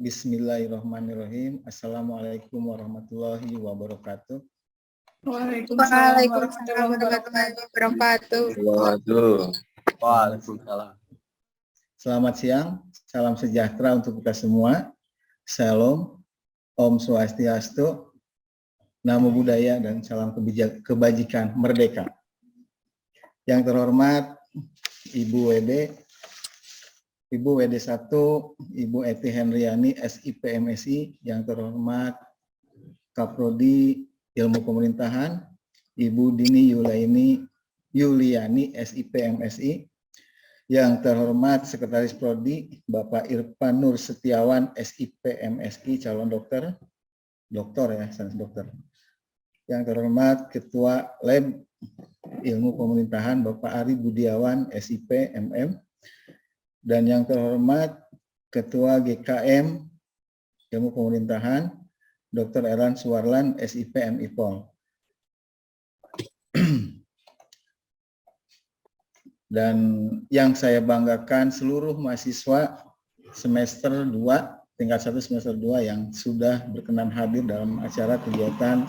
Bismillahirrahmanirrahim. Assalamualaikum warahmatullahi wabarakatuh. Waalaikumsalam warahmatullahi wabarakatuh. Waalaikumsalam. Selamat siang, salam sejahtera untuk kita semua. Shalom, Om Swastiastu, Namo Buddhaya, dan salam kebajikan merdeka. Yang terhormat Ibu WD1, Ibu Eti Henriani, SIP MSI. Yang terhormat Kaprodi Ilmu Pemerintahan, Ibu Dini Yuliani, SIP MSI. Yang terhormat Sekretaris Prodi, Bapak Irfan Nur Setiawan, SIP MSI, calon dokter ya, sains dokter. Yang terhormat Ketua Lab Ilmu Pemerintahan, Bapak Ari Budiawan, SIP MM. Dan yang terhormat Ketua GKM Ilmu Pemerintahan, Dr. Eran Suwarlan, SIP MIPOL. Dan yang saya banggakan seluruh mahasiswa semester 2, tingkat 1 semester 2 yang sudah berkenan hadir dalam acara kegiatan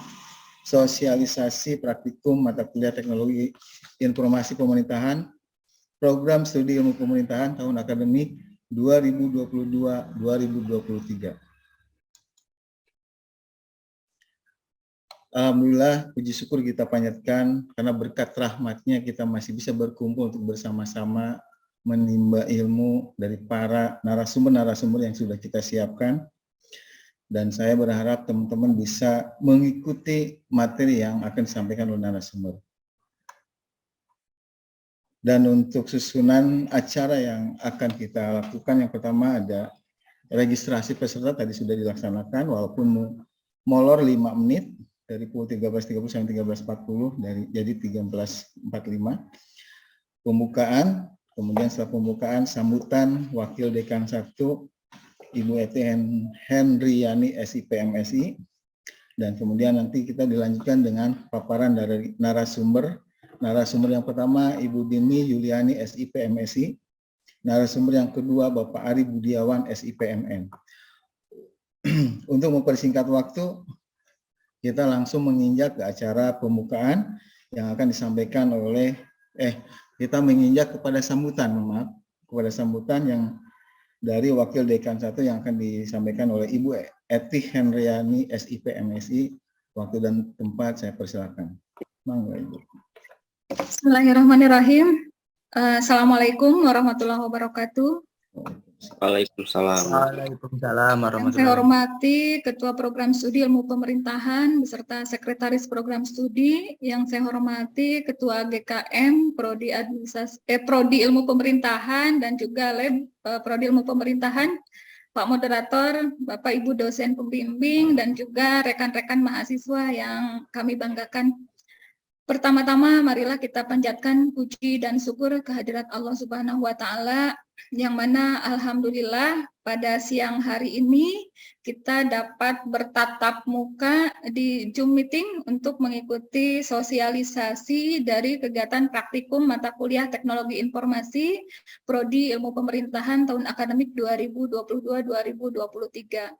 sosialisasi praktikum mata kuliah teknologi informasi pemerintahan, program studi ilmu pemerintahan tahun akademik 2022-2023. Alhamdulillah, puji syukur kita panjatkan karena berkat rahmatnya kita masih bisa berkumpul untuk bersama-sama menimba ilmu dari para narasumber-narasumber yang sudah kita siapkan. Dan saya berharap teman-teman bisa mengikuti materi yang akan disampaikan oleh narasumber. Dan untuk susunan acara yang akan kita lakukan, yang pertama ada registrasi peserta tadi sudah dilaksanakan walaupun molor 5 menit. Dari pukul 13.30 sampai 13.40, jadi 13.45. Pembukaan, kemudian setelah pembukaan sambutan Wakil Dekan 1, Ibu Eti Henriani, SIP MSI. Dan kemudian nanti kita dilanjutkan dengan paparan dari narasumber. Narasumber yang pertama Ibu Dini Yuliani, SIP MSI. Narasumber yang kedua Bapak Ari Budiawan, SIP MM. Untuk mempersingkat waktu, kita langsung menginjak ke acara pembukaan yang akan disampaikan oleh kita menginjak kepada sambutan, kepada sambutan yang dari Wakil Dekan 1 yang akan disampaikan oleh Ibu Eti Henriani, SIP MSI. Waktu dan tempat saya persilakan. Mangga Ibu. Bismillahirrahmanirrahim. Assalamualaikum warahmatullahi wabarakatuh. Waalaikumsalam. Waalaikumsalam Yang saya hormati Ketua Program Studi Ilmu Pemerintahan beserta Sekretaris Program Studi. Yang saya hormati Ketua GKM Prodi Ilmu Pemerintahan dan juga Lab Prodi Ilmu Pemerintahan, Pak Moderator, Bapak Ibu dosen pembimbing dan juga rekan-rekan mahasiswa yang kami banggakan. Pertama-tama marilah kita panjatkan puji dan syukur kehadirat Allah Subhanahu wa Ta'ala, yang mana alhamdulillah pada siang hari ini kita dapat bertatap muka di Zoom meeting untuk mengikuti sosialisasi dari kegiatan praktikum mata kuliah teknologi informasi Prodi Ilmu Pemerintahan tahun akademik 2022-2023.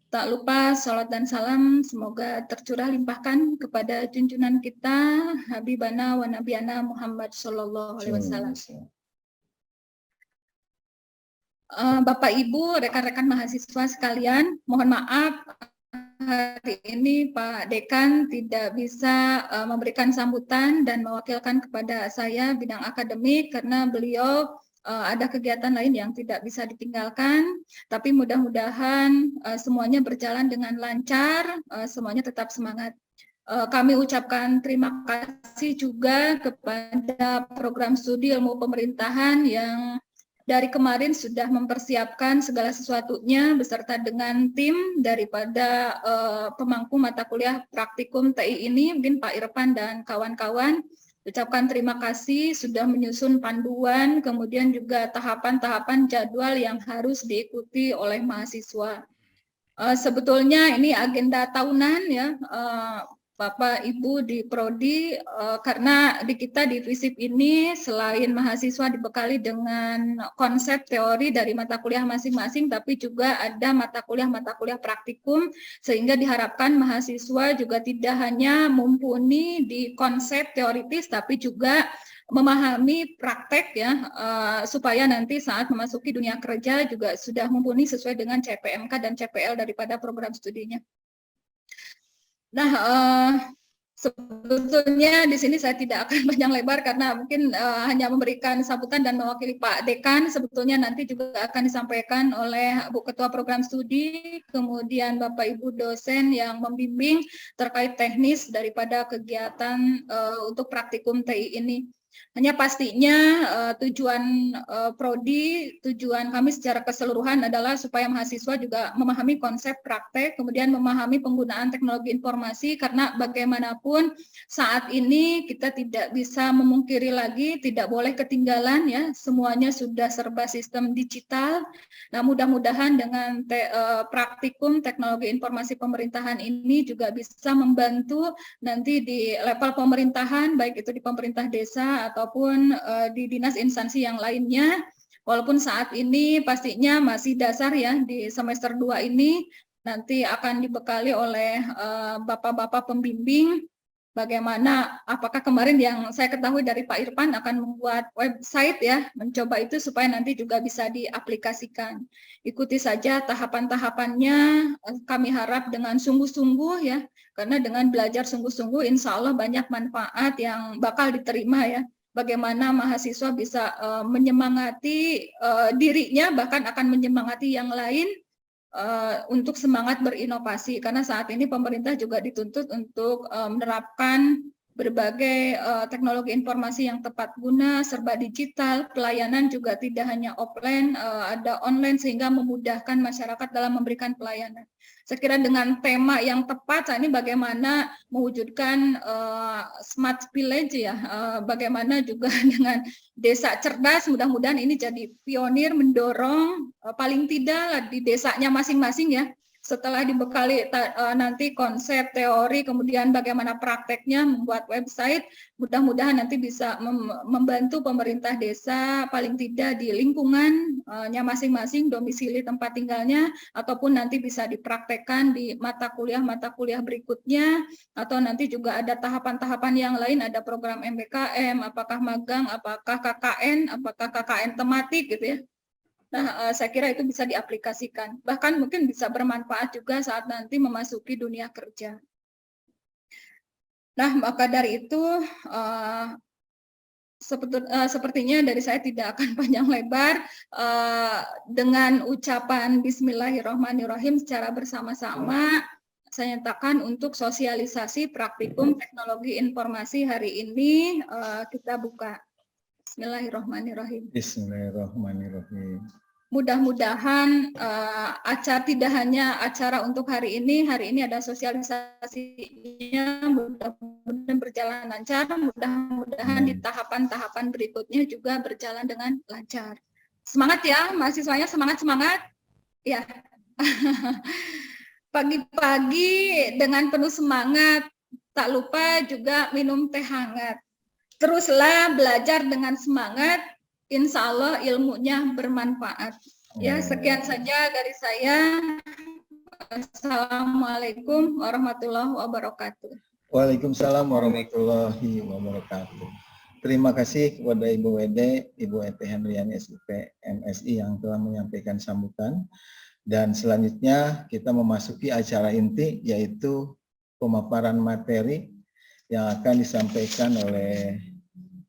Tak lupa salat dan salam semoga tercurah limpahkan kepada junjungan kita Habibana wa Nabiyana Muhammad Sallallahu Alaihi Wasallam. Bapak Ibu, rekan-rekan mahasiswa sekalian, mohon maaf hari ini Pak Dekan tidak bisa memberikan sambutan dan mewakilkan kepada saya bidang akademik karena beliau ada kegiatan lain yang tidak bisa ditinggalkan, tapi mudah-mudahan semuanya berjalan dengan lancar, semuanya tetap semangat. Kami ucapkan terima kasih juga kepada program studi ilmu pemerintahan yang dari kemarin sudah mempersiapkan segala sesuatunya beserta dengan tim daripada pemangku mata kuliah praktikum TI ini, mungkin Pak Irfan dan kawan-kawan. Ucapkan terima kasih sudah menyusun panduan, kemudian juga tahapan-tahapan jadwal yang harus diikuti oleh mahasiswa. Sebetulnya ini agenda tahunan ya, Bapak Ibu di Prodi, karena di kita di FISIP ini selain mahasiswa dibekali dengan konsep teori dari mata kuliah masing-masing, tapi juga ada mata kuliah praktikum, sehingga diharapkan mahasiswa juga tidak hanya mumpuni di konsep teoritis, tapi juga memahami praktek ya, supaya nanti saat memasuki dunia kerja juga sudah mumpuni sesuai dengan CPMK dan CPL daripada program studinya. Nah, sebetulnya di sini saya tidak akan panjang lebar karena mungkin hanya memberikan sambutan dan mewakili Pak Dekan. Sebetulnya nanti juga akan disampaikan oleh Bu Ketua Program Studi, kemudian Bapak Ibu dosen yang membimbing terkait teknis daripada kegiatan untuk praktikum TI ini. Hanya pastinya tujuan prodi, tujuan kami secara keseluruhan adalah supaya mahasiswa juga memahami konsep praktek, kemudian memahami penggunaan teknologi informasi, karena bagaimanapun saat ini kita tidak bisa memungkiri lagi, tidak boleh ketinggalan ya, semuanya sudah serba sistem digital. Nah, mudah-mudahan dengan praktikum teknologi informasi pemerintahan ini juga bisa membantu nanti di level pemerintahan, baik itu di pemerintah desa ataupun di dinas instansi yang lainnya, walaupun saat ini pastinya masih dasar ya, di semester 2 ini nanti akan dibekali oleh bapak-bapak pembimbing bagaimana, apakah kemarin yang saya ketahui dari Pak Irfan akan membuat website ya, mencoba itu supaya nanti juga bisa diaplikasikan. Ikuti saja tahapan-tahapannya, kami harap dengan sungguh-sungguh ya, karena dengan belajar sungguh-sungguh insya Allah banyak manfaat yang bakal diterima ya. Bagaimana mahasiswa bisa menyemangati dirinya, bahkan akan menyemangati yang lain untuk semangat berinovasi, karena saat ini pemerintah juga dituntut untuk menerapkan berbagai teknologi informasi yang tepat guna, serba digital, pelayanan juga tidak hanya offline, ada online, sehingga memudahkan masyarakat dalam memberikan pelayanan. Saya kira dengan tema yang tepat, ini bagaimana mewujudkan smart village ya, bagaimana juga dengan desa cerdas, mudah-mudahan ini jadi pionir mendorong paling tidak di desanya masing-masing ya, setelah dibekali nanti konsep teori, kemudian bagaimana prakteknya membuat website, mudah-mudahan nanti bisa membantu pemerintah desa paling tidak di lingkungannya masing-masing, domisili tempat tinggalnya, ataupun nanti bisa dipraktekkan di mata kuliah berikutnya, atau nanti juga ada tahapan-tahapan yang lain, ada program MBKM, apakah magang, apakah KKN, apakah KKN tematik gitu ya. Nah, saya kira itu bisa diaplikasikan. Bahkan mungkin bisa bermanfaat juga saat nanti memasuki dunia kerja. Nah, maka dari itu, sepertinya dari saya tidak akan panjang lebar. Dengan ucapan Bismillahirrahmanirrahim secara bersama-sama, saya nyatakan untuk sosialisasi praktikum teknologi informasi hari ini kita buka. Bismillahirrahmanirrahim. Bismillahirrahmanirrahim. Mudah-mudahan acara tidak hanya acara untuk hari ini ada sosialisasinya, mudah-mudahan berjalan lancar, mudah-mudahan di tahapan-tahapan berikutnya juga berjalan dengan lancar. Semangat ya mahasiswanya, semangat-semangat. Ya. Pagi-pagi dengan penuh semangat, tak lupa juga minum teh hangat. Teruslah belajar dengan semangat, insya Allah ilmunya bermanfaat. Ya, sekian saja dari saya. Assalamualaikum warahmatullahi wabarakatuh. Waalaikumsalam warahmatullahi wabarakatuh. Terima kasih kepada Ibu WD, Ibu ET Hendriani SIP MSI yang telah menyampaikan sambutan. Dan selanjutnya kita memasuki acara inti, yaitu pemaparan materi yang akan disampaikan oleh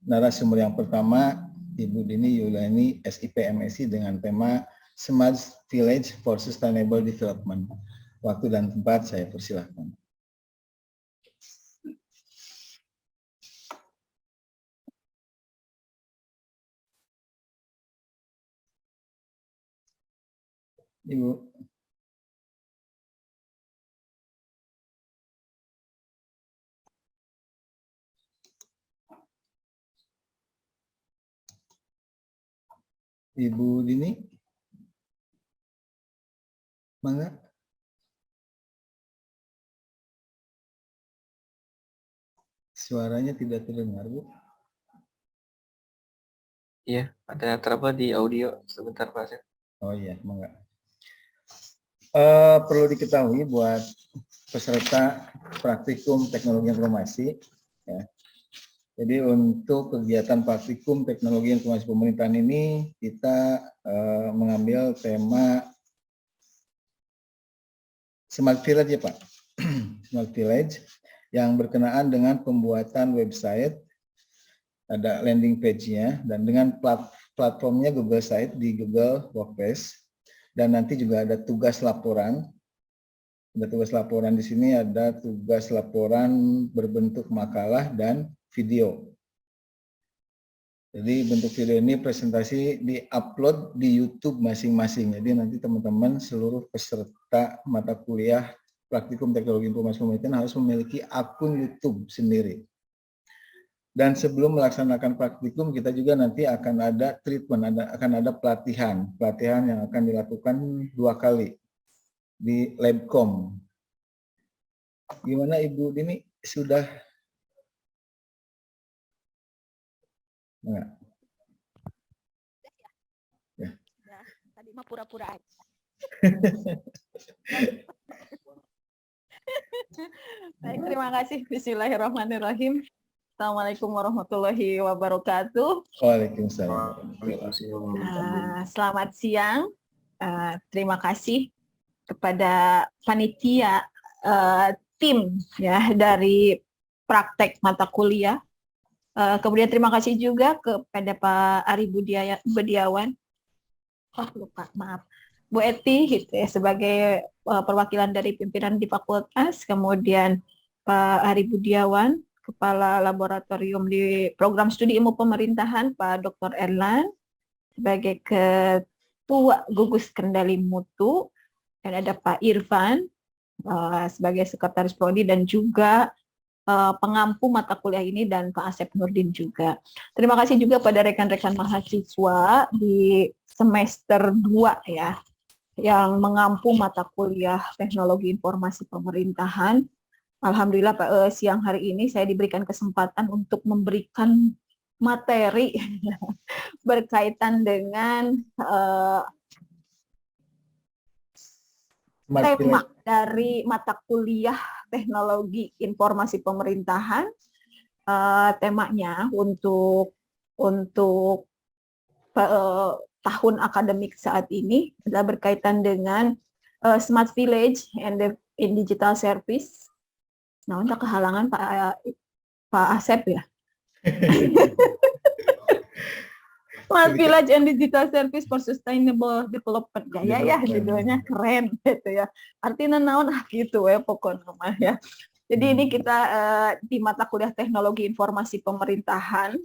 narasumber yang pertama, Ibu Dini Yuliani SIP MSI dengan tema Smart Village for Sustainable Development. Waktu dan tempat saya persilahkan. Ibu. Ibu Dini, mangga. Suaranya tidak terdengar, Bu. Iya, ada trouble di audio. Sebentar, Pak Asep. Oh iya, enggak. Perlu diketahui buat peserta praktikum teknologi informasi, ya. Jadi untuk kegiatan praktikum teknologi informasi pemerintahan ini kita mengambil tema Smart Village ya Pak, Smart Village yang berkenaan dengan pembuatan website, ada landing page-nya, dan dengan platformnya Google Site di Google Workspace, dan nanti juga ada tugas laporan. Ada tugas laporan di sini, ada tugas laporan berbentuk makalah dan video. Jadi bentuk video ini presentasi di-upload di YouTube masing-masing. Jadi nanti teman-teman seluruh peserta mata kuliah praktikum teknologi informasi pemerintahan harus memiliki akun YouTube sendiri. Dan sebelum melaksanakan praktikum, kita juga nanti akan ada treatment, akan ada pelatihan yang akan dilakukan 2 kali di Labcom. Gimana Ibu Dini, sudah? Enggak? Ya, tadi mah pura-pura aja. Baik, terima kasih. Bismillahirrahmanirrahim. Assalamualaikum warahmatullahi wabarakatuh. Waalaikumsalam. Selamat siang. Terima kasih kepada panitia tim ya dari praktek mata kuliah. Kemudian terima kasih juga kepada Pak Ari Budiawan. Lupa, maaf. Bu Eti gitu ya, sebagai perwakilan dari pimpinan di fakultas, kemudian Pak Ari Budiawan, Kepala Laboratorium di Program Studi Ilmu Pemerintahan, Pak Dr. Erlan, sebagai Ketua Gugus Kendali Mutu, dan ada Pak Irfan sebagai Sekretaris Prodi dan juga pengampu mata kuliah ini, dan Pak Asep Nurdin juga. Terima kasih juga pada rekan-rekan mahasiswa di semester 2 ya, yang mengampu mata kuliah Teknologi Informasi Pemerintahan. Alhamdulillah siang hari ini saya diberikan kesempatan untuk memberikan materi berkaitan dengan tema dari mata kuliah Teknologi Informasi Pemerintahan. Temanya untuk tahun akademik saat ini adalah berkaitan dengan Smart Village and Digital Service. Nah, untuk kehalangan Pak Asep ya. Smart Village and Digital Service for Sustainable Development. Ya, judulnya keren gitu ya. Artinya naon gitu ya pokoknya ya. Jadi ini kita di mata kuliah Teknologi Informasi Pemerintahan,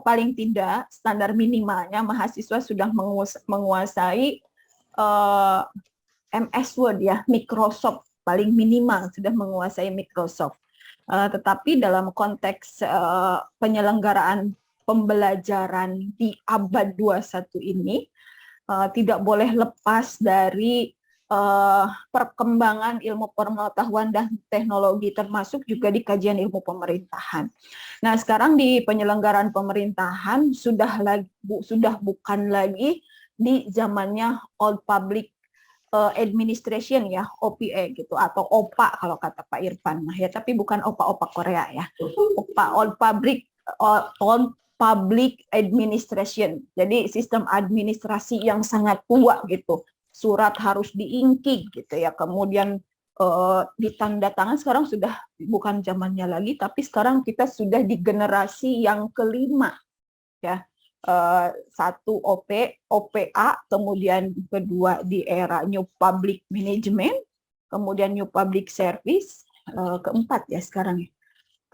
paling tidak standar minimalnya mahasiswa sudah menguasai MS Word ya, Microsoft paling minimal sudah menguasai Microsoft. Tetapi dalam konteks penyelenggaraan pembelajaran di abad 21 ini tidak boleh lepas dari perkembangan ilmu pengetahuan dan teknologi, termasuk juga di kajian ilmu pemerintahan. Nah, sekarang di penyelenggaraan pemerintahan sudah bukan lagi di zamannya Old Public Administration ya, OPA gitu, atau OPA kalau kata Pak Irfan ya, tapi bukan OPA Korea ya. OPA Old Public Administration. Jadi sistem administrasi yang sangat tua gitu. Surat harus diinkik gitu ya, kemudian ditanda tangan. Sekarang sudah bukan zamannya lagi, tapi sekarang kita sudah di generasi yang kelima ya. Satu OPA, kemudian kedua di era New Public Management, kemudian New Public Service, keempat ya sekarang ya.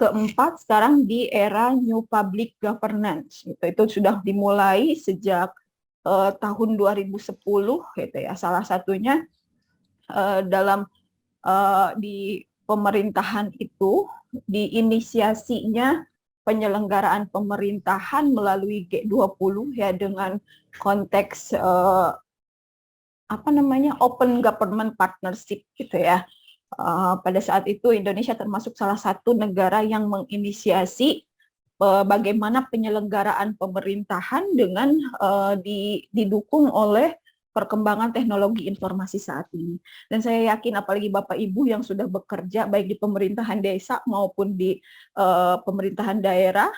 Keempat sekarang di era New Public Governance. Itu sudah dimulai sejak tahun 2010 gitu ya. Salah satunya dalam di pemerintahan itu diinisiasinya penyelenggaraan pemerintahan melalui G20 ya, dengan konteks Open Government Partnership gitu ya. Pada saat itu Indonesia termasuk salah satu negara yang menginisiasi bagaimana penyelenggaraan pemerintahan dengan didukung oleh perkembangan teknologi informasi saat ini. Dan saya yakin apalagi Bapak Ibu yang sudah bekerja baik di pemerintahan desa maupun di pemerintahan daerah,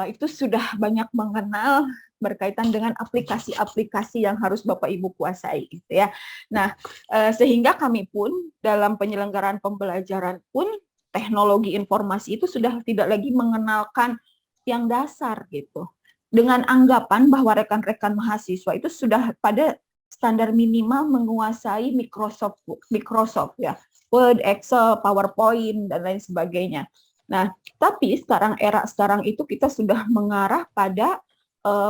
itu sudah banyak mengenal berkaitan dengan aplikasi-aplikasi yang harus Bapak Ibu kuasai gitu ya. Nah, sehingga kami pun dalam penyelenggaraan pembelajaran pun teknologi informasi itu sudah tidak lagi mengenalkan yang dasar gitu. Dengan anggapan bahwa rekan-rekan mahasiswa itu sudah pada standar minimal menguasai Microsoft ya, Word, Excel, PowerPoint dan lain sebagainya. Nah, tapi era sekarang itu kita sudah mengarah pada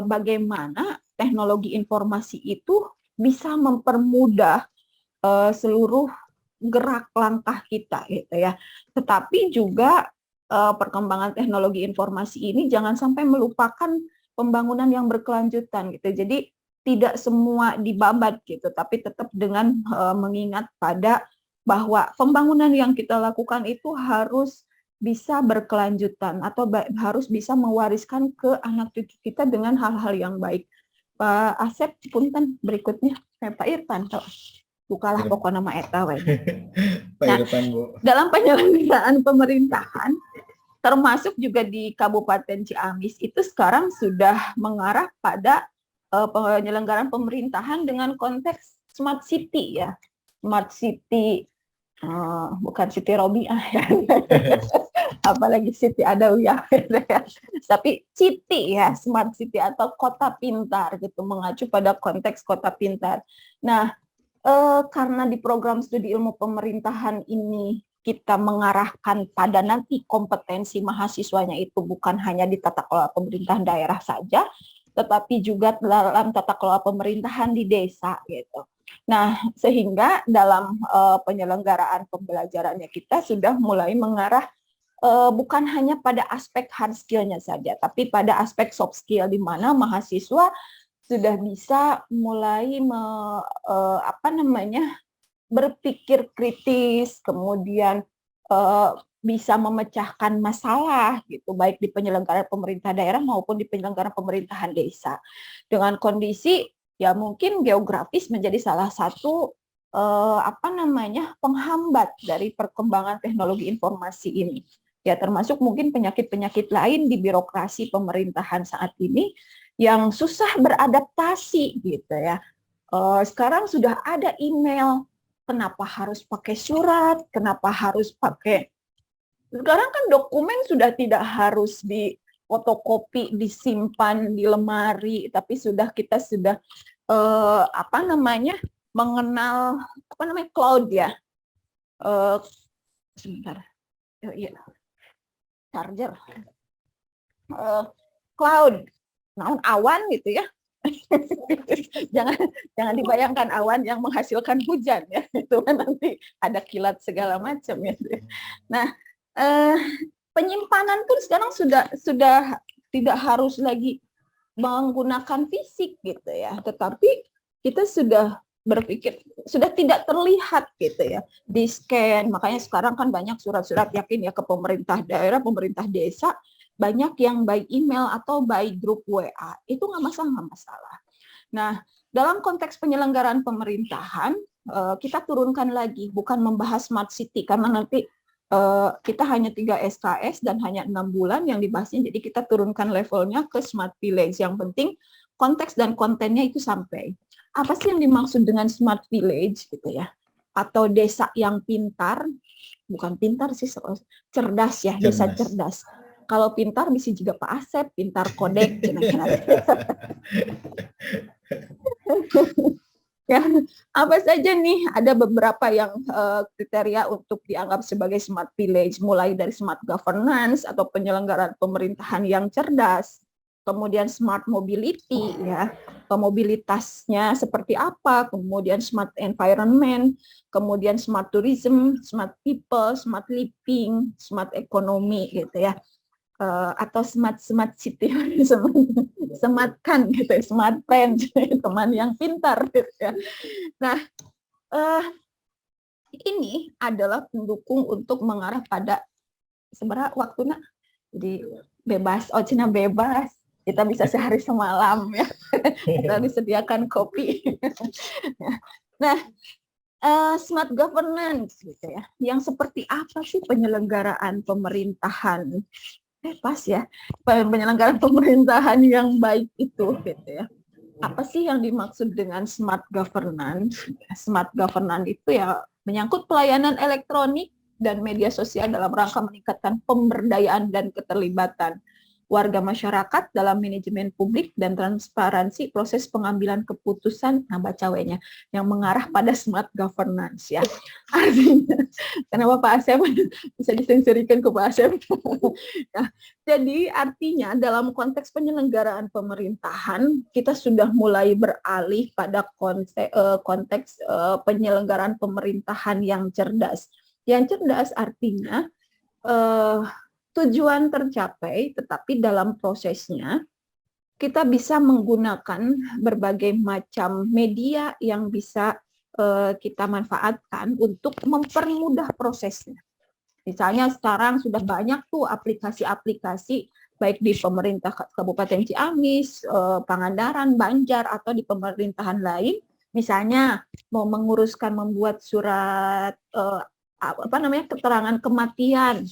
bagaimana teknologi informasi itu bisa mempermudah seluruh gerak langkah kita gitu ya. Tetapi juga perkembangan teknologi informasi ini jangan sampai melupakan pembangunan yang berkelanjutan gitu. Jadi tidak semua dibabat gitu, tapi tetap dengan mengingat pada bahwa pembangunan yang kita lakukan itu harus bisa berkelanjutan atau harus bisa mewariskan ke anak cucu kita dengan hal-hal yang baik. Pak Asep, punten berikutnya, Pak Irfan, bukalah pokok nama eta we. Pak Irfan, Bu. Dalam penyelenggaraan pemerintahan, termasuk juga di Kabupaten Ciamis itu sekarang sudah mengarah pada penyelenggaraan pemerintahan dengan konteks smart city ya, smart city. Bukan Siti Robiah ya, apalagi Siti Adawiyah, tapi city ya, smart city atau kota pintar gitu, mengacu pada konteks kota pintar. Nah, karena di program studi ilmu pemerintahan ini kita mengarahkan pada nanti kompetensi mahasiswanya itu bukan hanya di tata kelola pemerintahan daerah saja, tetapi juga dalam tata kelola pemerintahan di desa gitu. Nah, sehingga dalam penyelenggaraan pembelajarannya kita sudah mulai mengarah bukan hanya pada aspek hard skill-nya saja, tapi pada aspek soft skill di mana mahasiswa sudah bisa mulai berpikir kritis, kemudian bisa memecahkan masalah gitu, baik di penyelenggaraan pemerintah daerah maupun di penyelenggaraan pemerintahan desa. Dengan kondisi ya mungkin geografis menjadi salah satu penghambat dari perkembangan teknologi informasi ini. Ya termasuk mungkin penyakit-penyakit lain di birokrasi pemerintahan saat ini yang susah beradaptasi gitu ya. Sekarang sudah ada email, kenapa harus pakai surat, kenapa harus pakai. Sekarang kan dokumen sudah tidak harus di fotokopi, disimpan di lemari, tapi kita sudah mengenal cloud ya. Sebentar. Ya. Charger. Cloud. Namun awan gitu ya. jangan dibayangkan awan yang menghasilkan hujan ya. Itu kan nanti ada kilat segala macam ya. Nah, penyimpanan pun sekarang sudah tidak harus lagi menggunakan fisik gitu ya, tetapi kita sudah berpikir sudah tidak terlihat gitu ya di scan. Makanya sekarang kan banyak surat-surat yakin ya ke pemerintah daerah, pemerintah desa, banyak yang by email atau by grup WA, itu nggak masalah. Nah, dalam konteks penyelenggaraan pemerintahan kita turunkan lagi, bukan membahas smart city karena nanti kita hanya 3 SKS dan hanya 6 bulan yang dibahasnya, jadi kita turunkan levelnya ke smart village. Yang penting konteks dan kontennya itu sampai. Apa sih yang dimaksud dengan smart village gitu ya? Atau desa yang pintar, bukan pintar sih, cerdas ya, desa cerdas. Kalau pintar bisa juga Pak Asep, pintar kodek. Ya, apa saja nih? Ada beberapa yang kriteria untuk dianggap sebagai smart village, mulai dari smart governance atau penyelenggaraan pemerintahan yang cerdas, kemudian smart mobility ya, mobilitasnya seperti apa, kemudian smart environment, kemudian smart tourism, smart people, smart living, smart economy gitu ya. Atau smart city, smart kan gitu, smart friend, teman yang pintar gitu ya. Nah, ini adalah pendukung untuk mengarah pada sebenarnya waktunya jadi bebas, Cina bebas. Kita bisa sehari semalam ya. Kita disediakan kopi. Nah, smart governance gitu ya. Yang seperti apa sih penyelenggaraan pemerintahan? Pas ya. Penyelenggaraan pemerintahan yang baik itu gitu ya. Apa sih yang dimaksud dengan smart governance? Smart governance itu ya menyangkut pelayanan elektronik dan media sosial dalam rangka meningkatkan pemberdayaan dan keterlibatan warga masyarakat dalam manajemen publik dan transparansi proses pengambilan keputusan, nah baca W-nya, yang mengarah pada smart governance ya. Artinya, kenapa Pak Asep bisa disensorikan ke Pak Asep? Ya, jadi artinya dalam konteks penyelenggaraan pemerintahan, kita sudah mulai beralih pada konteks penyelenggaraan pemerintahan yang cerdas. Yang cerdas artinya tujuan tercapai, tetapi dalam prosesnya kita bisa menggunakan berbagai macam media yang bisa kita manfaatkan untuk mempermudah prosesnya. Misalnya sekarang sudah banyak tuh aplikasi-aplikasi baik di pemerintah Kabupaten Ciamis, Pangandaran, Banjar, atau di pemerintahan lain. Misalnya mau menguruskan membuat surat keterangan kematian.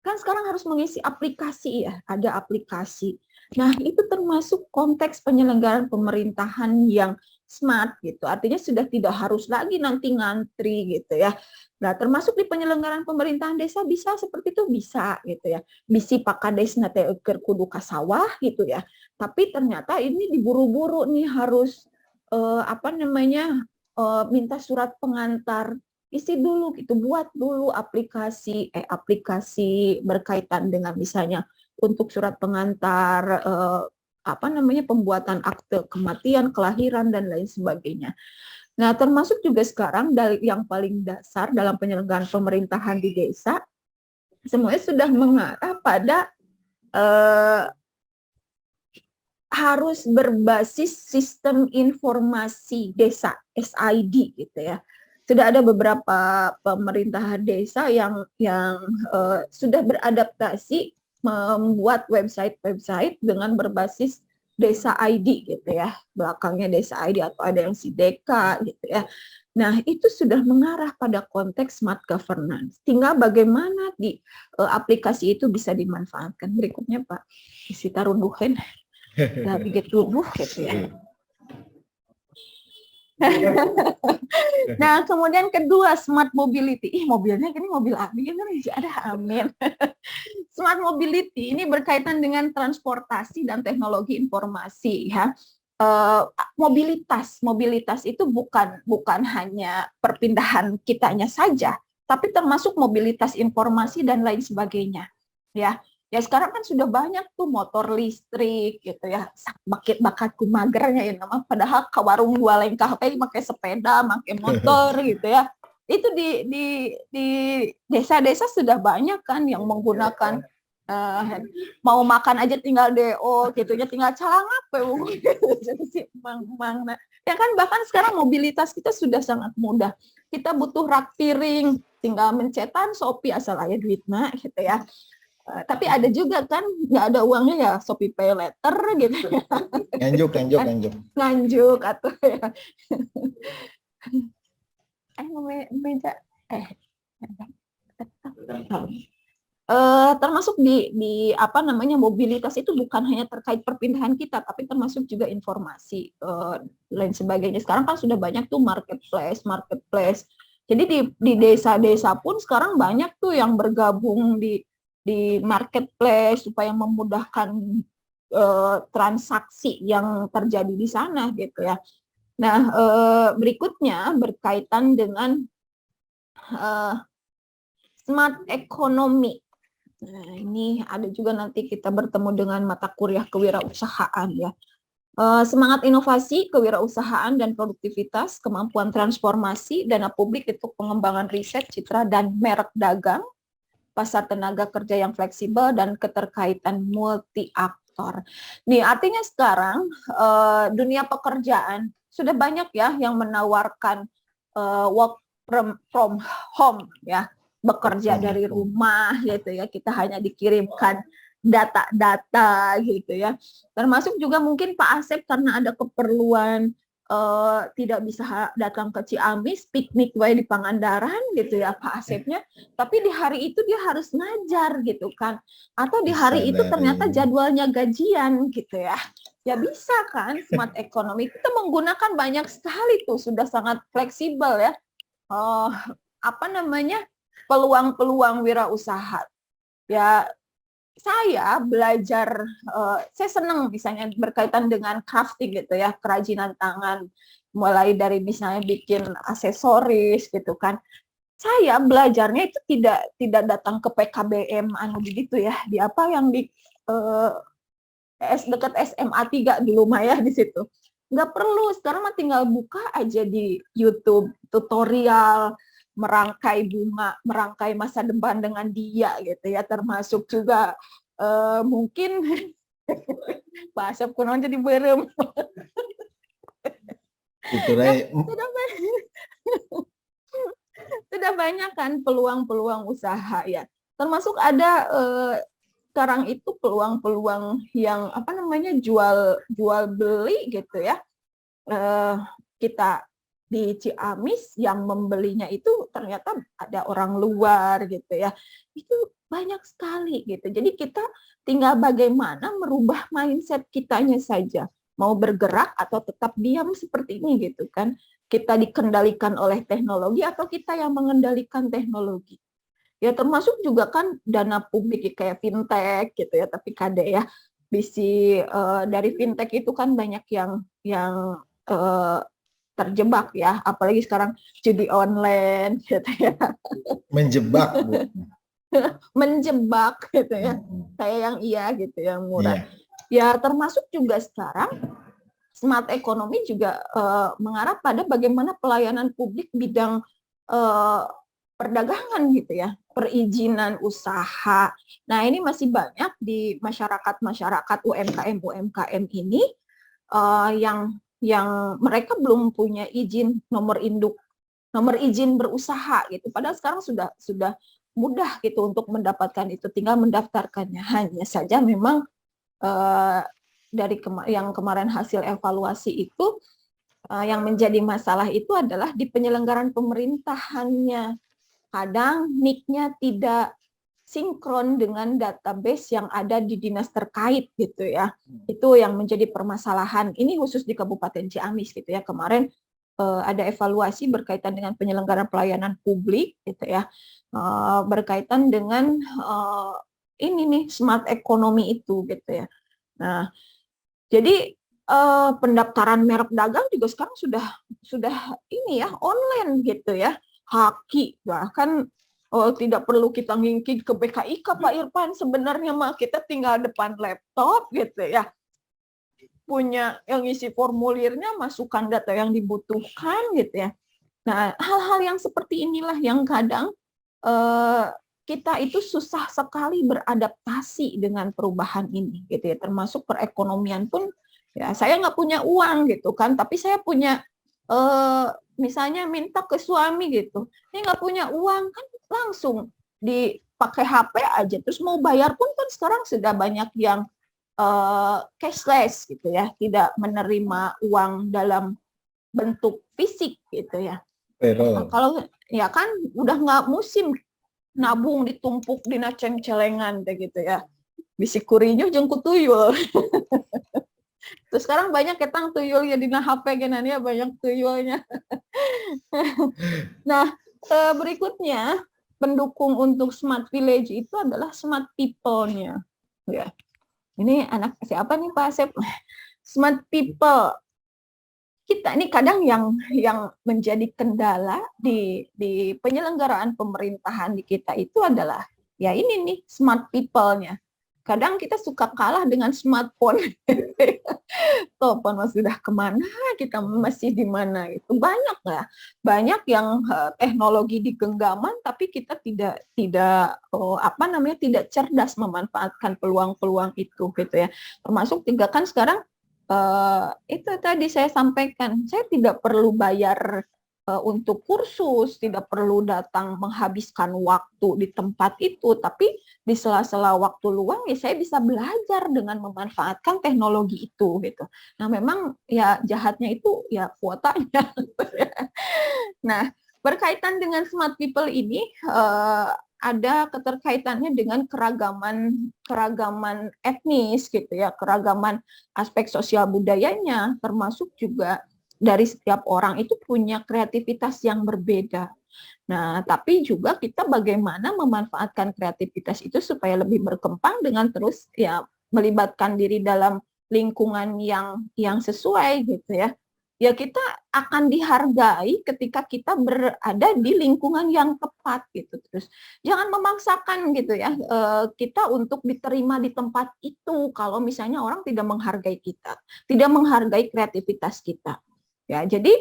Kan sekarang harus mengisi aplikasi ya, ada aplikasi. Nah, itu termasuk konteks penyelenggaraan pemerintahan yang smart gitu. Artinya sudah tidak harus lagi nanti ngantri gitu ya. Nah, termasuk di penyelenggaraan pemerintahan desa bisa seperti itu bisa gitu ya. Bisi pakades nate eker kudu kasawah gitu ya. Tapi ternyata ini diburu-buru nih harus minta surat pengantar. Isi dulu gitu, buat dulu aplikasi berkaitan dengan misalnya untuk surat pengantar pembuatan akte kematian, kelahiran dan lain sebagainya. Nah, termasuk juga sekarang dari yang paling dasar dalam penyelenggaraan pemerintahan di desa semuanya sudah mengarah pada harus berbasis sistem informasi desa SID gitu ya. Sudah ada beberapa pemerintahan desa yang sudah beradaptasi membuat website dengan berbasis desa ID gitu ya, belakangnya desa ID atau ada yang Sideka gitu ya. Nah, itu sudah mengarah pada konteks smart governance. Tinggal bagaimana di aplikasi itu bisa dimanfaatkan. Berikutnya Pak, isi tarunduhin dari tubuh gitu ya. Nah, kemudian kedua, smart mobility. Mobilnya ini mobil Amin, ada Amin. Smart mobility ini berkaitan dengan transportasi dan teknologi informasi ya. Mobilitas itu bukan hanya perpindahan kitanya saja, tapi termasuk mobilitas informasi dan lain sebagainya. Ya sekarang kan sudah banyak tuh motor listrik gitu ya, bakatku magernya ya nama, padahal ke warung dua lengkah pakai sepeda, pakai motor gitu ya. Itu di desa-desa sudah banyak kan yang menggunakan mau makan aja tinggal DO gitu ya, tinggal calangap ya kan, bahkan sekarang mobilitas kita sudah sangat mudah. Kita butuh rak piring, tinggal mencetan Shopee asal aya duitna gitu ya. Tapi ada juga kan nggak ada uangnya ya Shopee Pay Later gitu ya. Nganjuk atau ya. Termasuk di mobilitas itu bukan hanya terkait perpindahan kita, tapi termasuk juga informasi lain sebagainya. Sekarang kan sudah banyak tuh marketplace. Jadi di desa-desa pun sekarang banyak tuh yang bergabung di marketplace supaya memudahkan transaksi yang terjadi di sana gitu ya. Nah, berikutnya berkaitan dengan smart economy. Nah, ini ada juga nanti kita bertemu dengan mata kuliah kewirausahaan ya. Semangat inovasi, kewirausahaan dan produktivitas, kemampuan transformasi, dana publik untuk pengembangan riset, citra dan merek dagang, pasar tenaga kerja yang fleksibel, dan keterkaitan multi aktor. Nih, artinya sekarang dunia pekerjaan sudah banyak ya yang menawarkan work from home ya, bekerja dari rumah gitu ya, kita hanya dikirimkan data-data gitu ya. Termasuk juga mungkin Pak Asep karena ada keperluan tidak bisa datang ke Ciamis, piknik wae di Pangandaran gitu ya Pak Asepnya, tapi di hari itu dia harus ngajar gitu kan, atau di hari itu ternyata jadwalnya gajian gitu ya. Ya bisa kan, smart economy kita menggunakan banyak sekali tuh, sudah sangat fleksibel ya. Apa namanya, peluang-peluang wirausaha. Ya saya belajar, saya senang misalnya berkaitan dengan crafting gitu ya, kerajinan tangan, mulai dari misalnya bikin aksesoris gitu kan. Saya belajarnya itu tidak datang ke PKBM gitu ya, di apa yang di dekat SMA 3 di Lumaya di situ. Nggak perlu, sekarang mah tinggal buka aja di YouTube tutorial merangkai bunga, merangkai masa depan dengan dia gitu ya, termasuk juga mungkin Pak Asep kunaon jadi berem. Sudah banyak kan peluang-peluang usaha ya, termasuk ada sekarang itu peluang-peluang yang apa namanya, jual beli gitu ya. Kita di Ciamis yang membelinya itu ternyata ada orang luar gitu ya, itu banyak sekali gitu. Jadi kita tinggal bagaimana merubah mindset kitanya saja, mau bergerak atau tetap diam seperti ini gitu kan. Kita dikendalikan oleh teknologi atau kita yang mengendalikan teknologi. Ya termasuk juga kan dana publik kayak fintech gitu ya, tapi Kade ya, dari fintech itu kan banyak yang terjebak ya, apalagi sekarang judi online gitu ya. Menjebak, Bu. Menjebak gitu ya. Kayak yang gitu, yang murah. Ya termasuk juga sekarang smart economy juga mengarah pada bagaimana pelayanan publik bidang perdagangan gitu ya, perizinan usaha. Nah, ini masih banyak di masyarakat UMKM ini yang mereka belum punya izin nomor izin berusaha gitu. Padahal sekarang sudah mudah gitu untuk mendapatkan itu, tinggal mendaftarkannya. Hanya saja memang dari yang kemarin hasil evaluasi itu yang menjadi masalah itu adalah di penyelenggaraan pemerintahannya. Kadang NIK-nya tidak sinkron dengan database yang ada di dinas terkait gitu ya. Itu yang menjadi permasalahan. Ini khusus di Kabupaten Ciamis gitu ya. Kemarin ada evaluasi berkaitan dengan penyelenggaraan pelayanan publik gitu ya. Berkaitan dengan ini nih smart economy itu gitu ya. Nah, jadi pendaftaran merek dagang juga sekarang sudah ini ya, online gitu ya. Haki, bahkan tidak perlu kita ngingkit ke BKIK Pak Irfan, sebenarnya mah kita tinggal depan laptop gitu ya, punya yang isi formulirnya, masukkan data yang dibutuhkan gitu ya. Nah, hal-hal yang seperti inilah yang kadang kita itu susah sekali beradaptasi dengan perubahan ini gitu ya, termasuk perekonomian pun ya, saya nggak punya uang gitu kan, tapi saya punya misalnya minta ke suami gitu, ini nggak punya uang kan, langsung dipakai HP aja, terus mau bayar pun kan sekarang sudah banyak yang cashless gitu ya, tidak menerima uang dalam bentuk fisik gitu ya. Nah, kalau ya kan udah nggak musim nabung ditumpuk di ceng-celengan gitu ya, bisi kurinya jengku tuyul. Terus sekarang banyak ketang tuyulnya di HP genannya, banyak tuyulnya. Nah, berikutnya pendukung untuk smart village itu adalah smart people-nya. Ya. Ini anak siapa nih Pak Asep? Smart people. Kita ini kadang yang menjadi kendala di penyelenggaraan pemerintahan di kita itu adalah ya ini nih smart people-nya. Kadang kita suka kalah dengan smartphone. Telepon sudah kemana, kita masih di mana, itu banyak lah. Banyak yang teknologi di genggaman, tapi kita tidak cerdas memanfaatkan peluang-peluang itu gitu ya. Termasuk juga kan sekarang itu tadi saya sampaikan, saya tidak perlu bayar untuk kursus, tidak perlu datang menghabiskan waktu di tempat itu, tapi di sela-sela waktu luang ya saya bisa belajar dengan memanfaatkan teknologi itu gitu. Nah, memang ya jahatnya itu ya kuotanya. Nah, berkaitan dengan smart people ini ada keterkaitannya dengan keragaman etnis gitu ya, keragaman aspek sosial budayanya, termasuk juga dari setiap orang itu punya kreativitas yang berbeda. Nah, tapi juga kita bagaimana memanfaatkan kreativitas itu supaya lebih berkembang dengan terus ya melibatkan diri dalam lingkungan yang sesuai gitu ya. Ya kita akan dihargai ketika kita berada di lingkungan yang tepat gitu. Terus jangan memaksakan gitu ya kita untuk diterima di tempat itu kalau misalnya orang tidak menghargai kita, tidak menghargai kreativitas kita. Ya, jadi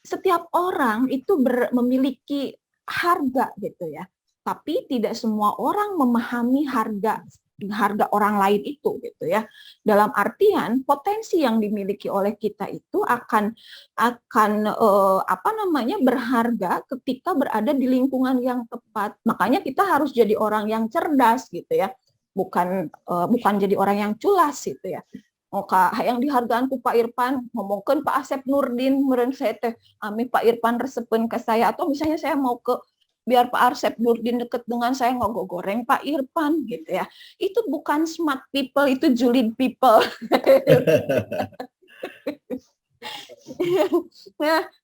setiap orang itu memiliki harga gitu ya. Tapi tidak semua orang memahami harga orang lain itu gitu ya. Dalam artian potensi yang dimiliki oleh kita itu akan berharga ketika berada di lingkungan yang tepat. Makanya kita harus jadi orang yang cerdas gitu ya. Bukan jadi orang yang culas gitu ya. Yang dihargaan ku Pak Irfan, ngomongkan Pak Asep Nurdin, meren saya teh, ami Pak Irfan resepen ke saya, atau misalnya saya mau biar Pak Asep Nurdin deket dengan saya, ngogok goreng Pak Irfan gitu ya. Itu bukan smart people, itu julid people.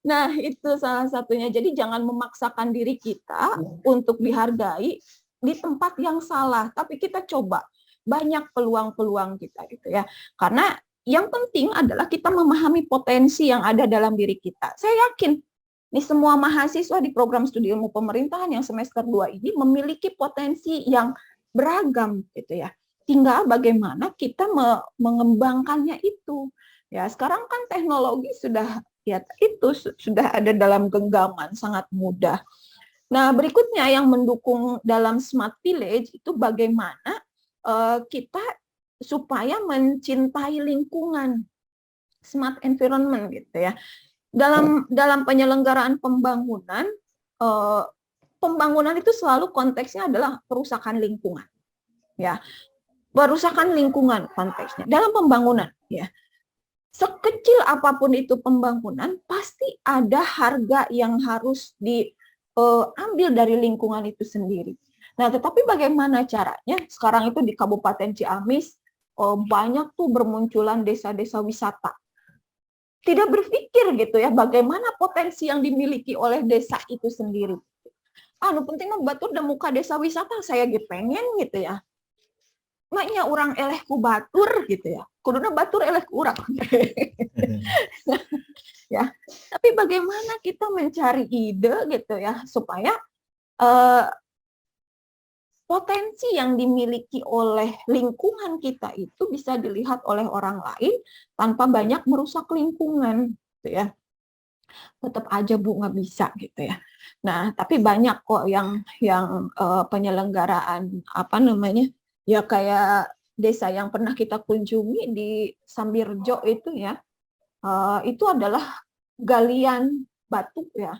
Nah, itu salah satunya. Jadi jangan memaksakan diri kita untuk dihargai di tempat yang salah, tapi kita coba banyak peluang-peluang kita gitu ya. Karena yang penting adalah kita memahami potensi yang ada dalam diri kita. Saya yakin nih semua mahasiswa di program studi ilmu pemerintahan yang semester 2 ini memiliki potensi yang beragam gitu ya. Tinggal bagaimana kita mengembangkannya itu. Ya, sekarang kan teknologi sudah ada dalam genggaman, sangat mudah. Nah, berikutnya yang mendukung dalam smart village itu bagaimana kita supaya mencintai lingkungan, smart environment gitu ya. Dalam penyelenggaraan pembangunan, pembangunan itu selalu konteksnya adalah perusakan lingkungan, ya, perusakan lingkungan konteksnya dalam pembangunan, ya. Sekecil apapun itu pembangunan, pasti ada harga yang harus diambil dari lingkungan itu sendiri. Nah, tetapi bagaimana caranya? Sekarang itu di Kabupaten Ciamis banyak tuh bermunculan desa-desa wisata. Tidak berpikir gitu ya, bagaimana potensi yang dimiliki oleh desa itu sendiri. Penting batur dan muka desa wisata saya pengen gitu ya. Maknya orang eleh ku batur gitu ya. Kuduna batur eleh ku urang. Ya, tapi bagaimana kita mencari ide gitu ya supaya potensi yang dimiliki oleh lingkungan kita itu bisa dilihat oleh orang lain tanpa banyak merusak lingkungan, gitu ya. Tetap aja Bu nggak bisa gitu ya. Nah, tapi banyak kok yang penyelenggaraan ya kayak desa yang pernah kita kunjungi di Sambirjo itu ya, itu adalah galian batu ya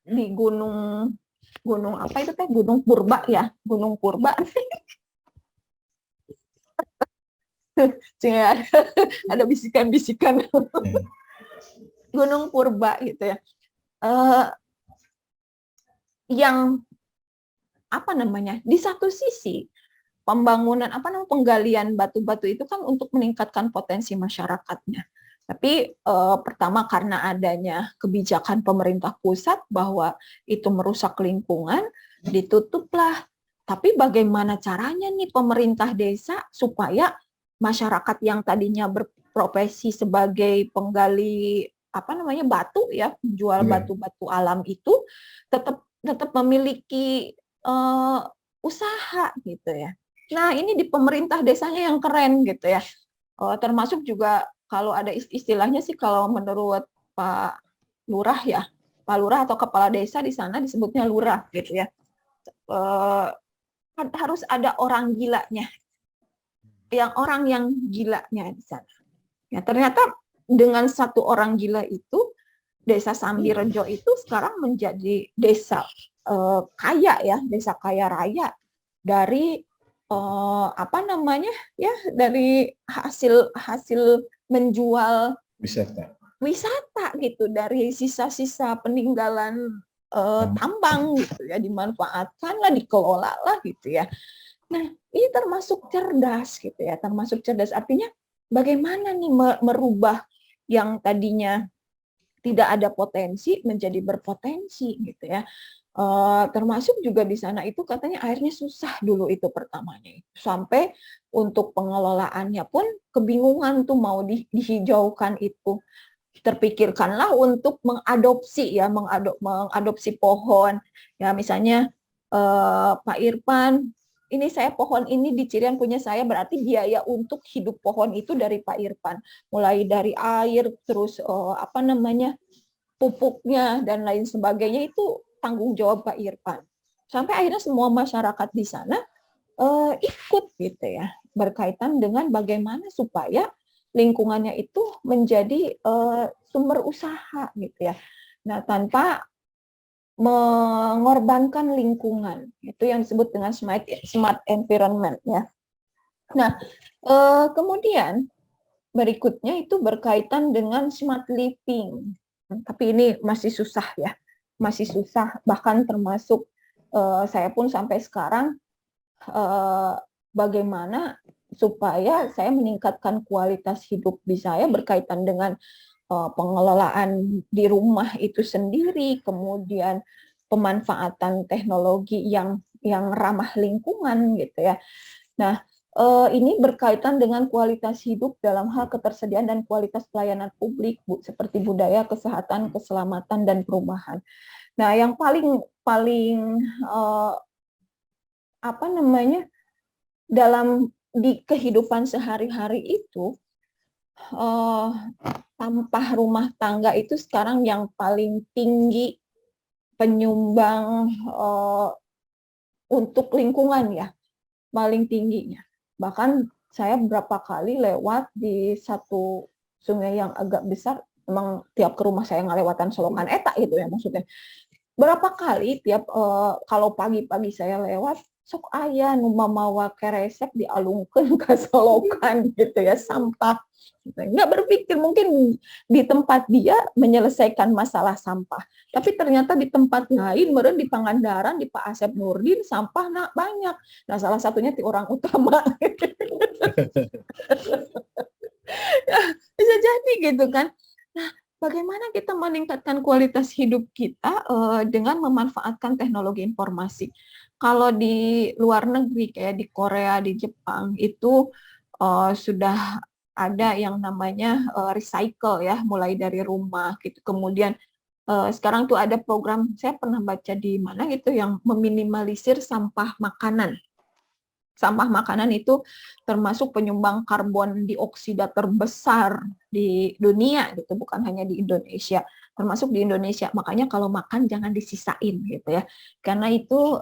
di gunung apa itu teh, Gunung Purba ya, Gunung Purba. Ada bisikan-bisikan. Gunung Purba gitu ya. Yang di satu sisi pembangunan penggalian batu-batu itu kan untuk meningkatkan potensi masyarakatnya. Tapi pertama karena adanya kebijakan pemerintah pusat bahwa itu merusak lingkungan, ditutuplah. Tapi bagaimana caranya nih pemerintah desa supaya masyarakat yang tadinya berprofesi sebagai penggali batu ya, jual batu-batu alam itu tetap memiliki usaha gitu ya. Nah, ini di pemerintah desanya yang keren gitu ya. Termasuk juga kalau ada istilahnya sih, kalau menurut Pak Lurah ya, Pak Lurah atau kepala desa di sana disebutnya lurah gitu ya. Harus ada orang gilanya, orang yang gilanya di sana. Ya, ternyata dengan satu orang gila itu Desa Sambirejo itu sekarang menjadi desa kaya ya, desa kaya raya dari apa namanya ya, dari hasil menjual wisata gitu, dari sisa-sisa peninggalan tambang gitu ya, dimanfaatkan lah, dikelola lah gitu ya. Nah, ini termasuk cerdas gitu ya, termasuk cerdas, artinya bagaimana nih merubah yang tadinya tidak ada potensi menjadi berpotensi gitu ya. Termasuk juga di sana itu katanya airnya susah dulu itu pertamanya, sampai untuk pengelolaannya pun kebingungan tuh mau dihijaukan itu. Terpikirkanlah untuk mengadopsi ya, mengadopsi pohon ya, misalnya Pak Irfan, ini saya pohon ini di Cirian punya saya, berarti biaya untuk hidup pohon itu dari Pak Irfan, mulai dari air, terus apa namanya, pupuknya dan lain sebagainya itu tanggung jawab Pak Irfan. Sampai akhirnya semua masyarakat di sana ikut gitu ya, berkaitan dengan bagaimana supaya lingkungannya itu menjadi sumber usaha gitu ya. Nah, tanpa mengorbankan lingkungan, itu yang disebut dengan smart environment ya. Nah, kemudian berikutnya itu berkaitan dengan smart living. Tapi ini masih susah ya, masih susah, bahkan termasuk saya pun sampai sekarang bagaimana supaya saya meningkatkan kualitas hidup di saya berkaitan dengan pengelolaan di rumah itu sendiri, kemudian pemanfaatan teknologi yang ramah lingkungan gitu ya. Nah, ini berkaitan dengan kualitas hidup dalam hal ketersediaan dan kualitas pelayanan publik, Bu, seperti budaya, kesehatan, keselamatan, dan perubahan. Nah, yang paling apa namanya, dalam di kehidupan sehari-hari itu, sampah rumah tangga itu sekarang yang paling tinggi penyumbang untuk lingkungan ya, paling tingginya. Bahkan saya beberapa kali lewat di satu sungai yang agak besar, memang tiap ke rumah saya ngelewatan Solokan Eta gitu ya maksudnya. Berapa kali tiap kalau pagi-pagi saya lewat, sok aya nu mamawa keresek dialungkeun ka Solokan gitu ya, sampah. Nggak berpikir mungkin di tempat dia menyelesaikan masalah sampah, tapi ternyata di tempat lain, meureun di Pangandaran, di Pak Asep Nurdin, sampah banyak. Nah, salah satunya di orang utama. Bisa jadi gitu kan. Nah, bagaimana kita meningkatkan kualitas hidup kita dengan memanfaatkan teknologi informasi. Kalau di luar negeri kayak di Korea, di Jepang itu sudah ada yang namanya recycle ya, mulai dari rumah gitu. Kemudian sekarang tuh ada program, saya pernah baca di mana gitu, yang meminimalisir sampah makanan. Sampah makanan itu termasuk penyumbang karbon dioksida terbesar di dunia gitu, bukan hanya di Indonesia, termasuk di Indonesia. Makanya kalau makan jangan disisain gitu ya, karena itu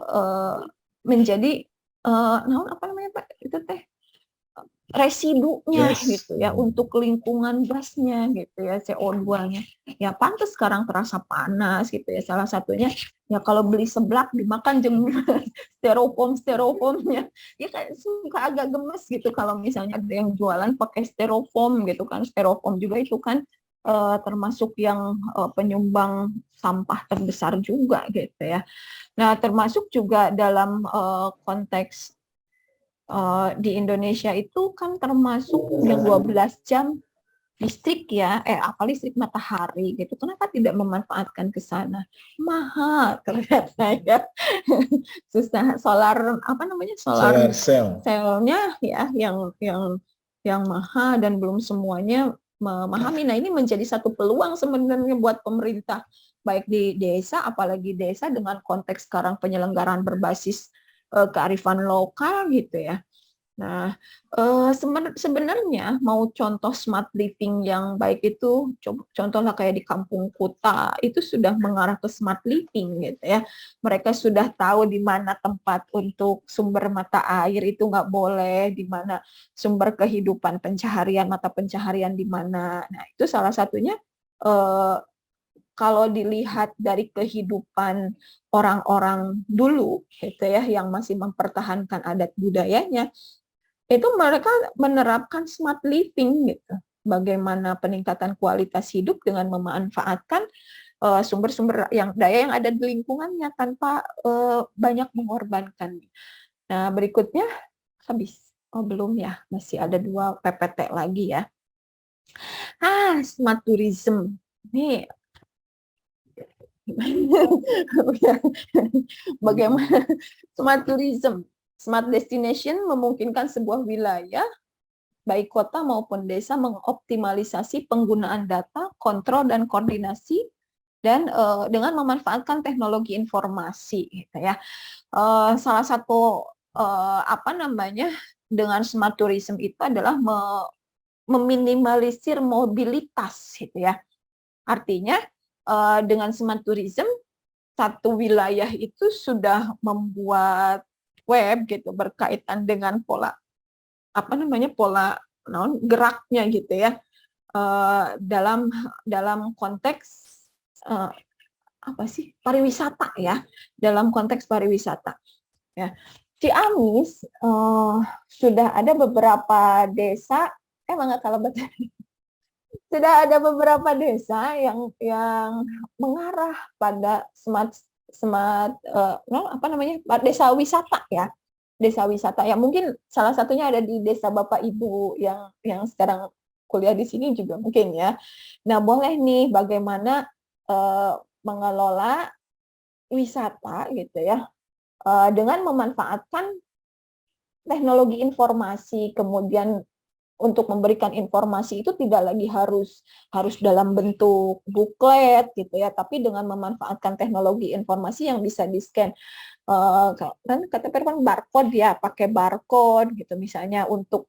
menjadi apa namanya Pak, itu teh residunya gitu ya, untuk lingkungan gasnya gitu ya, CO2-nya. Ya pantas sekarang terasa panas gitu ya. Salah satunya ya kalau beli seblak dimakan styrofoamnya. Ya kan suka agak gemes gitu kalau misalnya ada yang jualan pakai styrofoam gitu kan. Styrofoam juga itu kan termasuk yang penyumbang sampah terbesar juga gitu ya. Nah, termasuk juga dalam konteks di Indonesia itu kan termasuk yang 12 jam listrik ya, apa listrik matahari gitu. Kenapa tidak memanfaatkan ke sana? Mahal ternyata ya. Susah, solar apa namanya? Solar cell-nya ya yang mahal dan belum semuanya memahami. Nah, ini menjadi satu peluang sebenarnya buat pemerintah, baik di desa, apalagi desa dengan konteks sekarang penyelenggaraan berbasis kearifan lokal gitu ya. Nah, sebenarnya mau contoh smart living yang baik itu, contohlah kayak di kampung Kuta, itu sudah mengarah ke smart living gitu ya. Mereka sudah tahu di mana tempat untuk sumber mata air itu nggak boleh, di mana sumber kehidupan pencaharian, mata pencaharian di mana. Nah, itu salah satunya kalau dilihat dari kehidupan orang-orang dulu gitu ya yang masih mempertahankan adat budayanya, itu mereka menerapkan smart living gitu. Bagaimana peningkatan kualitas hidup dengan memanfaatkan sumber-sumber daya yang ada di lingkungannya tanpa banyak mengorbankan. Nah, berikutnya habis. Oh, belum ya, masih ada 2 PPT lagi ya. Smart tourism. Nih, bagaimana smart tourism? Smart destination memungkinkan sebuah wilayah, baik kota maupun desa, mengoptimalisasi penggunaan data, kontrol, dan koordinasi, dan dengan memanfaatkan teknologi informasi. Gitu ya. Salah satu dengan smart tourism itu adalah meminimalisir mobilitas, gitu ya. Artinya dengan smart tourism satu wilayah itu sudah membuat web gitu berkaitan dengan pola geraknya gitu ya, dalam konteks pariwisata ya, dalam konteks pariwisata ya. Ciamis sudah ada beberapa desa, sudah ada beberapa desa yang mengarah pada desa wisata ya. Desa wisata ya, mungkin salah satunya ada di desa Bapak Ibu yang sekarang kuliah di sini juga mungkin ya. Nah, boleh nih bagaimana mengelola wisata gitu ya, dengan memanfaatkan teknologi informasi, kemudian untuk memberikan informasi itu tidak lagi harus dalam bentuk buklet gitu ya, tapi dengan memanfaatkan teknologi informasi yang bisa di-scan. Kan kata Perpan barcode ya, pakai barcode gitu misalnya untuk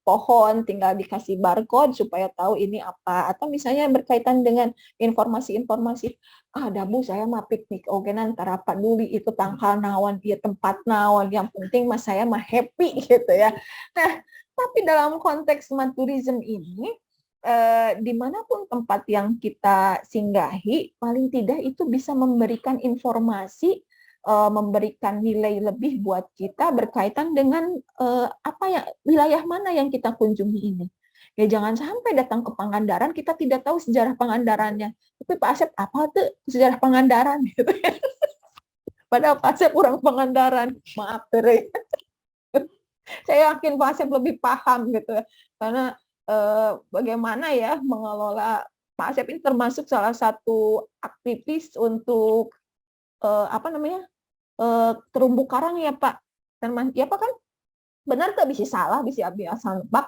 pohon tinggal dikasih barcode supaya tahu ini apa, atau misalnya berkaitan dengan informasi-informasi dabu saya mah piknik ogenan antara peduli itu tangkal naon ieu tempat naon, yang penting mas saya mah happy gitu ya. Nah, tapi dalam konteks smart tourism ini dimanapun tempat yang kita singgahi, paling tidak itu bisa memberikan informasi, memberikan nilai lebih buat kita berkaitan dengan wilayah mana yang kita kunjungi ini. Ya jangan sampai datang ke Pangandaran kita tidak tahu sejarah Pangandarannya. Tapi Pak Asep apa tuh sejarah Pangandaran gitu ya. Padahal Pak Asep orang Pangandaran, maaf tere. Saya yakin Pak Asep lebih paham gitu ya. Karena bagaimana ya mengelola, Pak Asep ini termasuk salah satu aktivis untuk terumbu karang ya Pak. Ya Pak kan? Benar tak bisa salah, bisa asal nebak.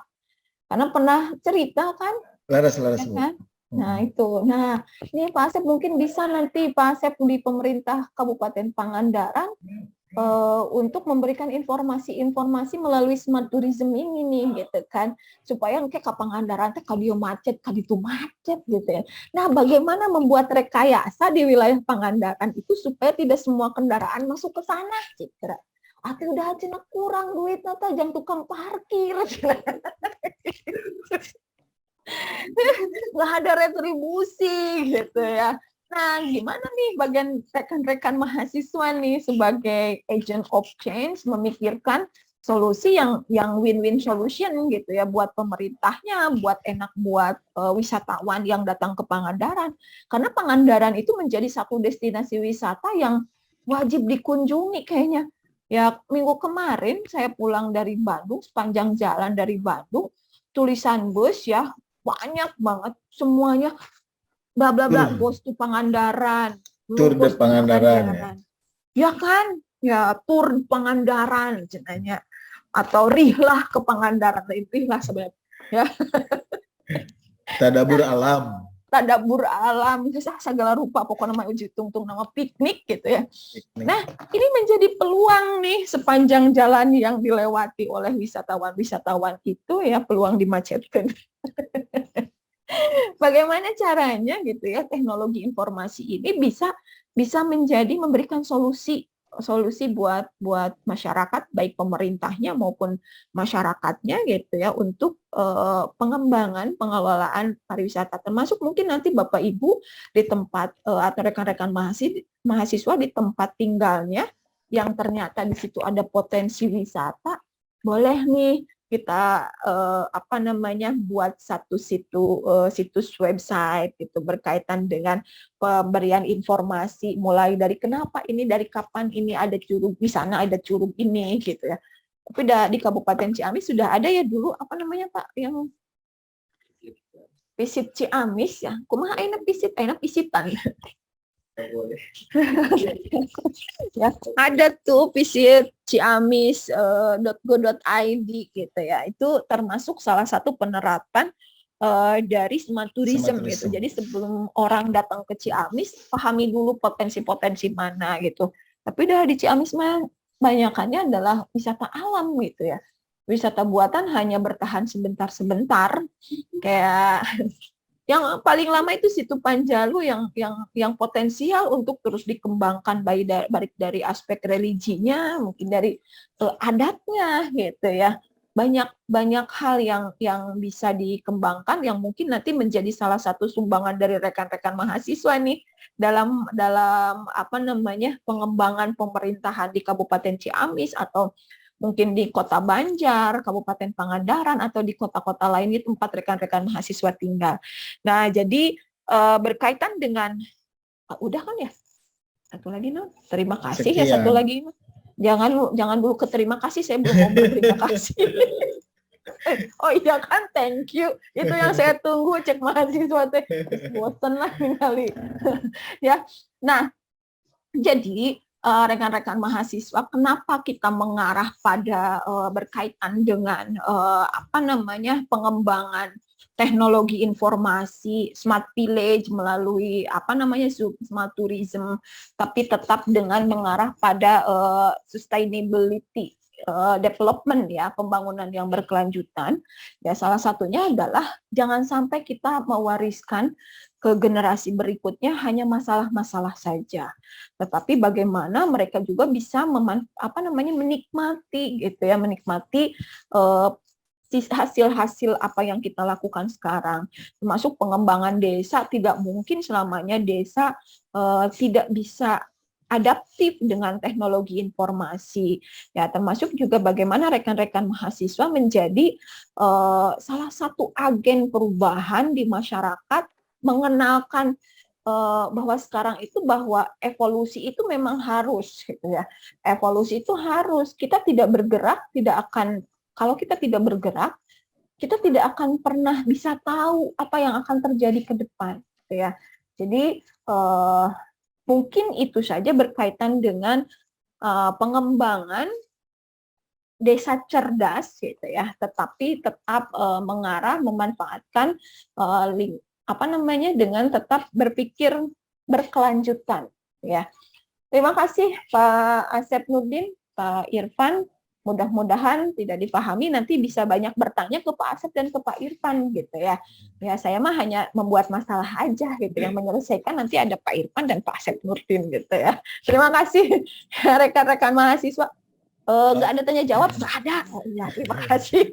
Karena pernah cerita kan? Laras. Ya kan? Nah itu. Nah ini Pak Asep mungkin bisa nanti Pak Asep di pemerintah Kabupaten Pangandaran untuk memberikan informasi-informasi melalui smart tourism ini nih gitu kan, supaya kayak ke Pangandaran teh kadieu macet gitu ya. Nah, bagaimana membuat rekayasa di wilayah Pangandaran itu supaya tidak semua kendaraan masuk ke sana, citra. Udah cina kurang duit atau jang tukang parkir. Nggak ada retribusi gitu ya. Nah, gimana nih bagian rekan-rekan mahasiswa nih sebagai agent of change memikirkan solusi yang win-win solution gitu ya buat pemerintahnya, buat enak buat wisatawan yang datang ke Pangandaran. Karena Pangandaran itu menjadi satu destinasi wisata yang wajib dikunjungi kayaknya. Ya, minggu kemarin saya pulang dari Bandung, sepanjang jalan dari Bandung, tulisan bus ya banyak banget semuanya bla bla bla goes to Pangandaran, Tour de Pangandaran ya kan, ya tur Pangandaran cenanya, atau rihlah ke Pangandaran, rihlah sebenarnya ya. Tadabur alam, segala rupa pokoknya nama uji tungtung nama piknik gitu ya. Nah, ini menjadi peluang nih sepanjang jalan yang dilewati oleh wisatawan itu ya, peluang dimacetkan. Bagaimana caranya gitu ya teknologi informasi ini bisa memberikan solusi solusi buat masyarakat, baik pemerintahnya maupun masyarakatnya gitu ya, untuk pengembangan pengelolaan pariwisata, termasuk mungkin nanti Bapak Ibu di tempat atau rekan-rekan mahasiswa di tempat tinggalnya yang ternyata di situ ada potensi wisata, boleh nih kita buat satu situs website gitu berkaitan dengan pemberian informasi, mulai dari kenapa ini, dari kapan ini ada curug di sana, ada curug ini gitu ya. Tapi di Kabupaten Ciamis sudah ada ya dulu Pak yang visit Ciamis ya. Kumaha ayeuna visitan. Ya, ada tuh visit ciamis.go.id gitu ya. Itu termasuk salah satu penerapan dari smart tourism gitu. Jadi sebelum orang datang ke Ciamis, pahami dulu potensi-potensi mana gitu. Tapi di Ciamis mah banyakannya adalah wisata alam gitu ya. Wisata buatan hanya bertahan sebentar-sebentar, kayak yang paling lama itu Situ Panjalu yang potensial untuk terus dikembangkan, baik dari aspek religinya, mungkin dari adatnya gitu ya. Banyak hal yang bisa dikembangkan, yang mungkin nanti menjadi salah satu sumbangan dari rekan-rekan mahasiswa nih dalam pengembangan pemerintahan di Kabupaten Ciamis, atau mungkin di Kota Banjar, Kabupaten Pangandaran, atau di kota-kota lainnya tempat rekan-rekan mahasiswa tinggal. Nah, jadi berkaitan dengan udah kan ya? Satu lagi terima kasih. Sekian. Ya satu lagi. Jangan dulu ke terima kasih, saya belum mau berterima kasih. Oh iya kan, thank you. Itu yang saya tunggu, cek mahasiswa teh. Bosen lah kali. Ya. Nah, jadi rekan-rekan mahasiswa, kenapa kita mengarah pada berkaitan dengan pengembangan teknologi informasi, smart village melalui smart tourism, tapi tetap dengan mengarah pada sustainability development ya, pembangunan yang berkelanjutan. Ya, salah satunya adalah jangan sampai kita mewariskan ke generasi berikutnya hanya masalah-masalah saja, tetapi bagaimana mereka juga bisa menikmati gitu ya, menikmati hasil-hasil apa yang kita lakukan sekarang, termasuk pengembangan desa. Tidak mungkin selamanya desa tidak bisa adaptif dengan teknologi informasi ya, termasuk juga bagaimana rekan-rekan mahasiswa menjadi salah satu agen perubahan di masyarakat, mengenalkan bahwa sekarang itu bahwa evolusi itu memang harus gitu ya. Evolusi itu harus, kita tidak bergerak, kalau kita tidak bergerak, kita tidak akan pernah bisa tahu apa yang akan terjadi ke depan gitu ya. Jadi mungkin itu saja berkaitan dengan pengembangan desa cerdas gitu ya, tetapi tetap mengarah memanfaatkan dengan tetap berpikir berkelanjutan ya. Terima kasih Pak Asep Nurdin, Pak Irfan. Mudah-mudahan tidak dipahami, nanti bisa banyak bertanya ke Pak Asep dan ke Pak Irfan gitu ya. Ya, saya mah hanya membuat masalah aja gitu, yang menyelesaikan nanti ada Pak Irfan dan Pak Asep Nurdin gitu ya. Terima kasih rekan-rekan mahasiswa. Nggak ada tanya jawab, nggak ada. Ya, terima kasih.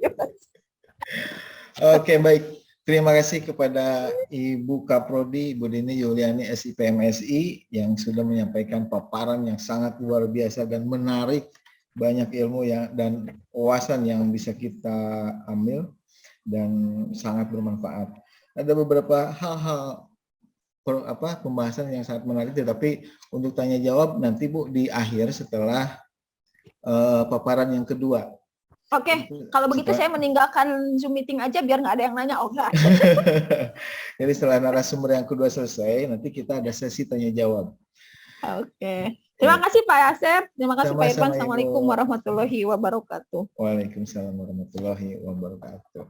Oke, baik. Terima kasih kepada Ibu Kaprodi, Ibu Dini Yuliani, SIPMSI, yang sudah menyampaikan paparan yang sangat luar biasa dan menarik, banyak ilmu dan wawasan yang bisa kita ambil dan sangat bermanfaat. Ada beberapa hal-hal pembahasan yang sangat menarik, tetapi untuk tanya jawab nanti Bu di akhir setelah paparan yang kedua. Oke, kalau begitu saya meninggalkan Zoom meeting aja biar nggak ada yang nanya. Oh enggak. Jadi setelah narasumber yang kedua selesai, nanti kita ada sesi tanya jawab. Oke. Terima kasih Pak Asep. Terima kasih Pak Irfan. Assalamualaikum warahmatullahi wabarakatuh. Waalaikumsalam warahmatullahi wabarakatuh.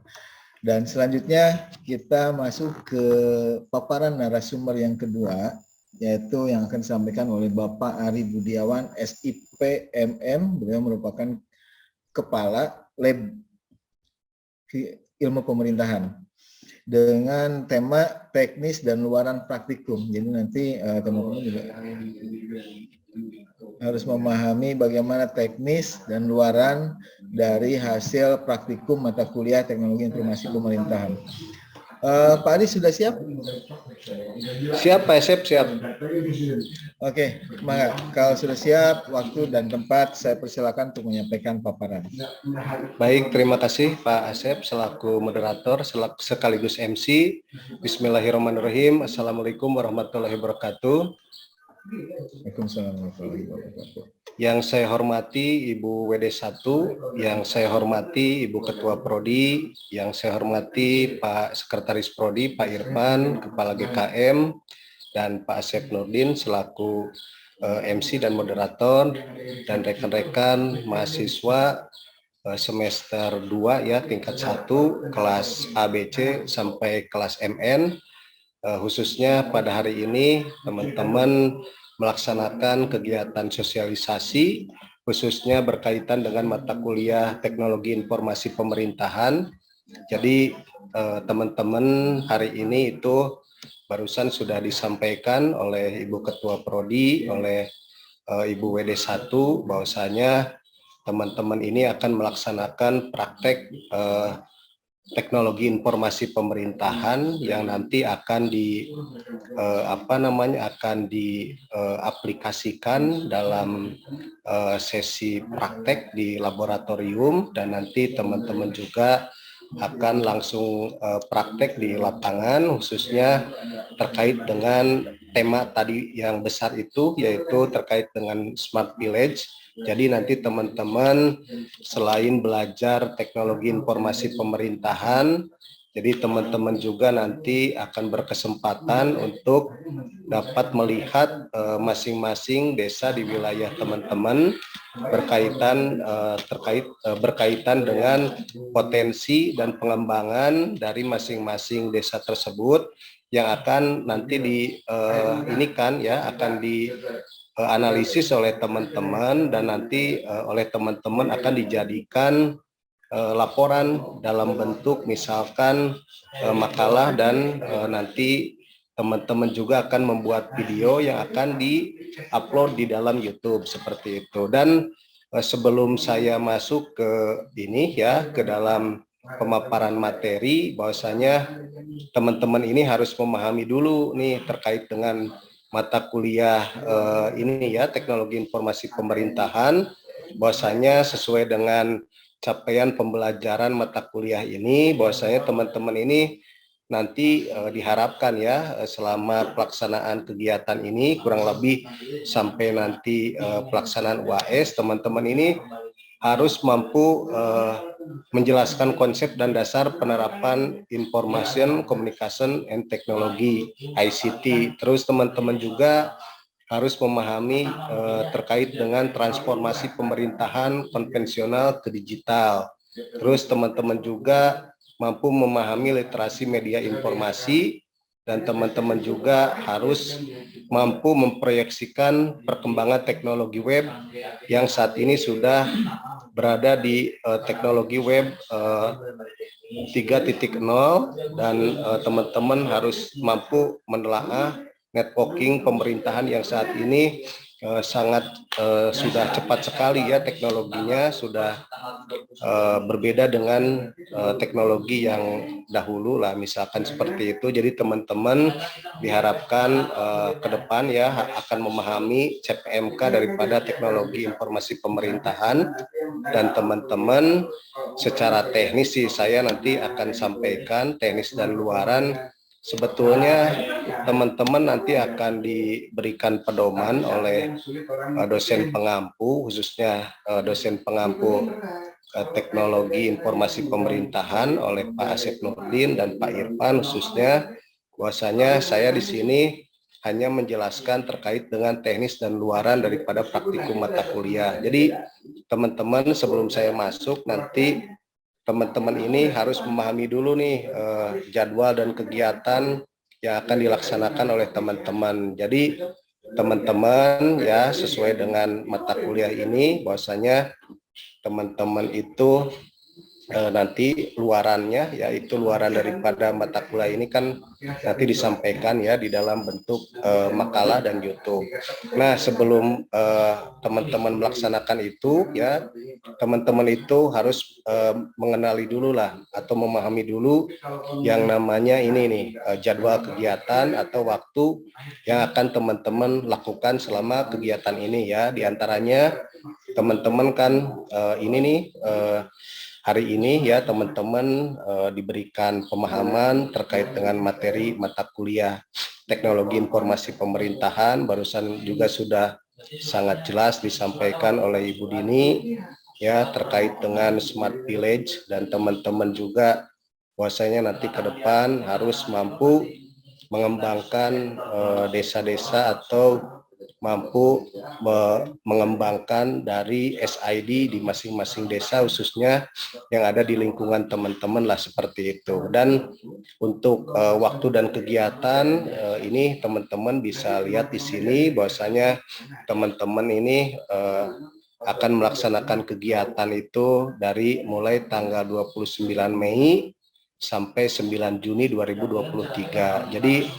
Dan selanjutnya kita masuk ke paparan narasumber yang kedua, yaitu yang akan disampaikan oleh Bapak Ari Budiawan, SIPMM. Beliau merupakan Kepala Lab Ilmu Pemerintahan dengan tema teknis dan luaran praktikum. Jadi nanti teman-teman juga harus memahami bagaimana teknis dan luaran dari hasil praktikum mata kuliah teknologi informasi pemerintahan. Pak Adi sudah siap? Siap Pak Asep, siap. Oke, semangat. Kalau sudah siap, waktu dan tempat saya persilakan untuk menyampaikan paparan. Baik, terima kasih Pak Asep selaku moderator sekaligus MC. Bismillahirrahmanirrahim. Assalamualaikum warahmatullahi wabarakatuh. Waalaikumsalam warahmatullahi wabarakatuh. Yang saya hormati Ibu WD1, yang saya hormati Ibu Ketua Prodi, yang saya hormati Pak Sekretaris Prodi, Pak Irfan, Kepala GKM, dan Pak Asep Nurdin selaku MC dan moderator, dan rekan-rekan mahasiswa semester 2 ya, tingkat 1, kelas ABC sampai kelas MN. Khususnya pada hari ini teman-teman melaksanakan kegiatan sosialisasi khususnya berkaitan dengan mata kuliah Teknologi Informasi Pemerintahan. Jadi teman-teman hari ini itu barusan sudah disampaikan oleh Ibu Ketua Prodi, oleh Ibu WD1 bahwasanya teman-teman ini akan melaksanakan praktek teknologi informasi pemerintahan yang nanti akan diaplikasikan dalam sesi praktek di laboratorium, dan nanti teman-teman juga akan langsung praktek di lapangan, khususnya terkait dengan tema tadi yang besar itu, yaitu terkait dengan Smart Village. Jadi nanti teman-teman selain belajar teknologi informasi pemerintahan, jadi teman-teman juga nanti akan berkesempatan untuk dapat melihat masing-masing desa di wilayah teman-teman berkaitan dengan potensi dan pengembangan dari masing-masing desa tersebut yang akan nanti akan dianalisis oleh teman-teman, dan nanti oleh teman-teman akan dijadikan laporan dalam bentuk misalkan makalah, dan nanti teman-teman juga akan membuat video yang akan di-upload di dalam YouTube seperti itu. Dan sebelum saya masuk ke ke dalam pemaparan materi, bahwasanya teman-teman ini harus memahami dulu nih terkait dengan mata kuliah Teknologi Informasi Pemerintahan, bahwasanya sesuai dengan capaian pembelajaran mata kuliah ini, bahwasanya teman-teman ini nanti diharapkan selama pelaksanaan kegiatan ini kurang lebih sampai nanti pelaksanaan UAS, teman-teman ini harus mampu menjelaskan konsep dan dasar penerapan Information Communication and Technology ICT. Terus teman-teman juga harus memahami terkait dengan transformasi pemerintahan konvensional ke digital. Terus teman-teman juga mampu memahami literasi media informasi, dan teman-teman juga harus mampu memproyeksikan perkembangan teknologi web yang saat ini sudah berada di teknologi web 3.0, dan teman-teman harus mampu menelaah networking pemerintahan yang saat ini sangat sudah cepat sekali teknologinya, sudah berbeda dengan teknologi yang dahulu lah, misalkan seperti itu. Jadi teman-teman diharapkan ke depan akan memahami CPMK daripada teknologi informasi pemerintahan, dan teman-teman secara teknis saya nanti akan sampaikan teknis dan luaran. Sebetulnya teman-teman nanti akan diberikan pedoman oleh dosen pengampu, khususnya dosen pengampu teknologi informasi pemerintahan oleh Pak Asep Nurdin dan Pak Irfan khususnya, bahwasanya saya di sini hanya menjelaskan terkait dengan teknis dan luaran daripada praktikum mata kuliah. Jadi teman-teman sebelum saya masuk nanti teman-teman ini harus memahami dulu nih jadwal dan kegiatan yang akan dilaksanakan oleh teman-teman. Jadi teman-teman sesuai dengan mata kuliah ini, bahwasanya teman-teman itu nanti luarannya, yaitu luaran daripada mata kuliah ini kan nanti disampaikan ya di dalam bentuk makalah dan YouTube. Nah, sebelum teman-teman melaksanakan itu ya, teman-teman itu harus mengenali dulu lah atau memahami dulu yang namanya ini nih jadwal kegiatan atau waktu yang akan teman-teman lakukan selama kegiatan ini ya. Di antaranya teman-teman kan ini nih hari ini ya teman-teman diberikan pemahaman terkait dengan materi mata kuliah Teknologi Informasi Pemerintahan, barusan juga sudah sangat jelas disampaikan oleh Ibu Dini ya terkait dengan Smart Village, dan teman-teman juga bahwasanya nanti ke depan harus mampu mengembangkan desa-desa atau mampu mengembangkan dari SID di masing-masing desa, khususnya yang ada di lingkungan teman-teman lah, seperti itu. Dan untuk waktu dan kegiatan ini teman-teman bisa lihat di sini bahwasanya teman-teman ini akan melaksanakan kegiatan itu dari mulai tanggal 29 Mei sampai 9 Juni 2023. Jadi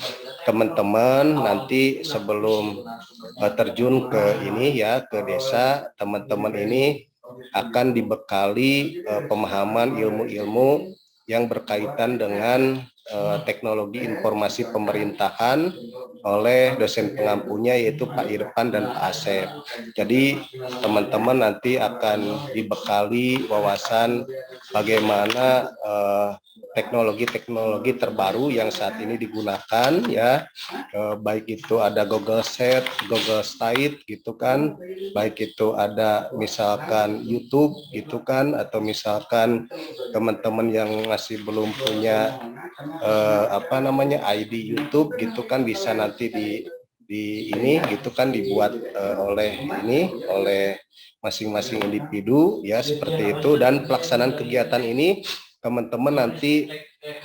teman-teman nanti sebelum terjun ke ini ya, ke desa, teman-teman ini akan dibekali pemahaman ilmu-ilmu yang berkaitan dengan teknologi informasi pemerintahan oleh dosen pengampunya, yaitu Pak Irfan dan Pak Asep. Jadi teman-teman nanti akan dibekali wawasan bagaimana teknologi-teknologi terbaru yang saat ini digunakan ya, baik itu ada Google Set, Google Slide gitu kan, baik itu ada misalkan YouTube gitu kan, atau misalkan teman-teman yang masih belum punya ID YouTube gitu kan, bisa nanti di ini gitu kan dibuat oleh masing-masing individu ya, seperti itu. Dan pelaksanaan kegiatan ini teman-teman nanti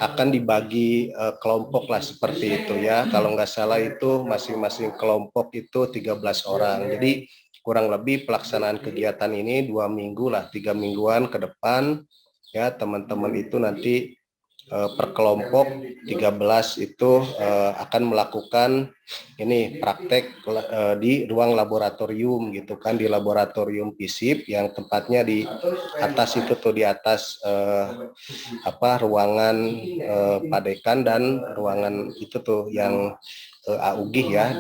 akan dibagi kelompok lah, seperti itu ya. Kalau nggak salah itu masing-masing kelompok itu 13 orang. Jadi kurang lebih pelaksanaan kegiatan ini 2 minggu lah, 3 mingguan ke depan ya. Teman-teman itu nanti per kelompok 13 itu akan melakukan ini praktek di ruang laboratorium gitu kan, di laboratorium FISIP yang tempatnya di atas itu tuh, di atas ruangan Pak Dekan, dan ruangan itu tuh yang AUGIH ya,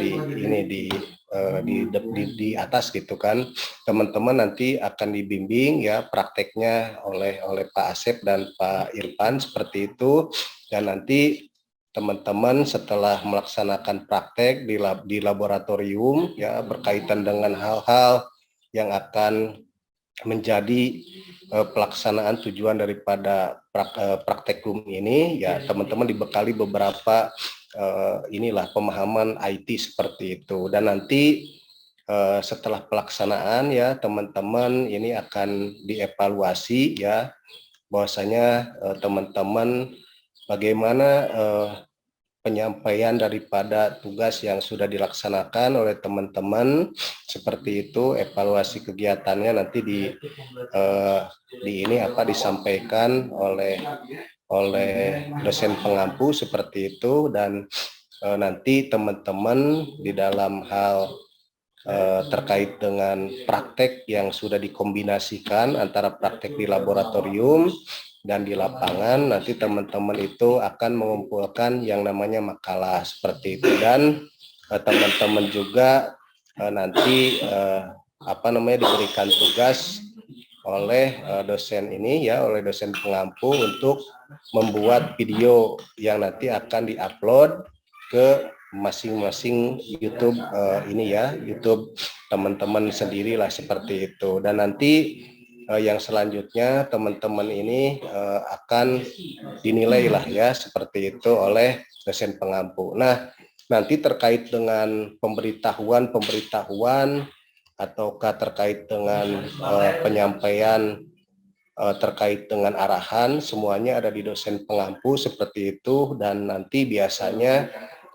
di atas gitu kan. Teman-teman nanti akan dibimbing ya prakteknya oleh Pak Asep dan Pak Irfan, seperti itu. Dan nanti teman-teman setelah melaksanakan praktek di laboratorium ya, berkaitan dengan hal-hal yang akan menjadi pelaksanaan tujuan daripada praktekum ini ya, teman-teman dibekali beberapa inilah pemahaman IT seperti itu. Dan nanti setelah pelaksanaan ya, teman-teman ini akan dievaluasi ya, bahwasanya teman-teman bagaimana penyampaian daripada tugas yang sudah dilaksanakan oleh teman-teman, seperti itu. Evaluasi kegiatannya nanti disampaikan oleh dosen pengampu, seperti itu. Dan nanti teman-teman di dalam hal terkait dengan praktek yang sudah dikombinasikan antara praktek di laboratorium dan di lapangan, nanti teman-teman itu akan mengumpulkan yang namanya makalah, seperti itu. Dan teman-teman juga nanti diberikan tugas oleh dosen ini ya, oleh dosen pengampu, untuk membuat video yang nanti akan diupload ke masing-masing YouTube ini ya, YouTube teman-teman sendirilah, seperti itu. Dan nanti yang selanjutnya teman-teman ini akan dinilai lah ya, seperti itu, oleh dosen pengampu. Nah, nanti terkait dengan pemberitahuan ataukah terkait dengan penyampaian terkait dengan arahan, semuanya ada di dosen pengampu, seperti itu. Dan nanti biasanya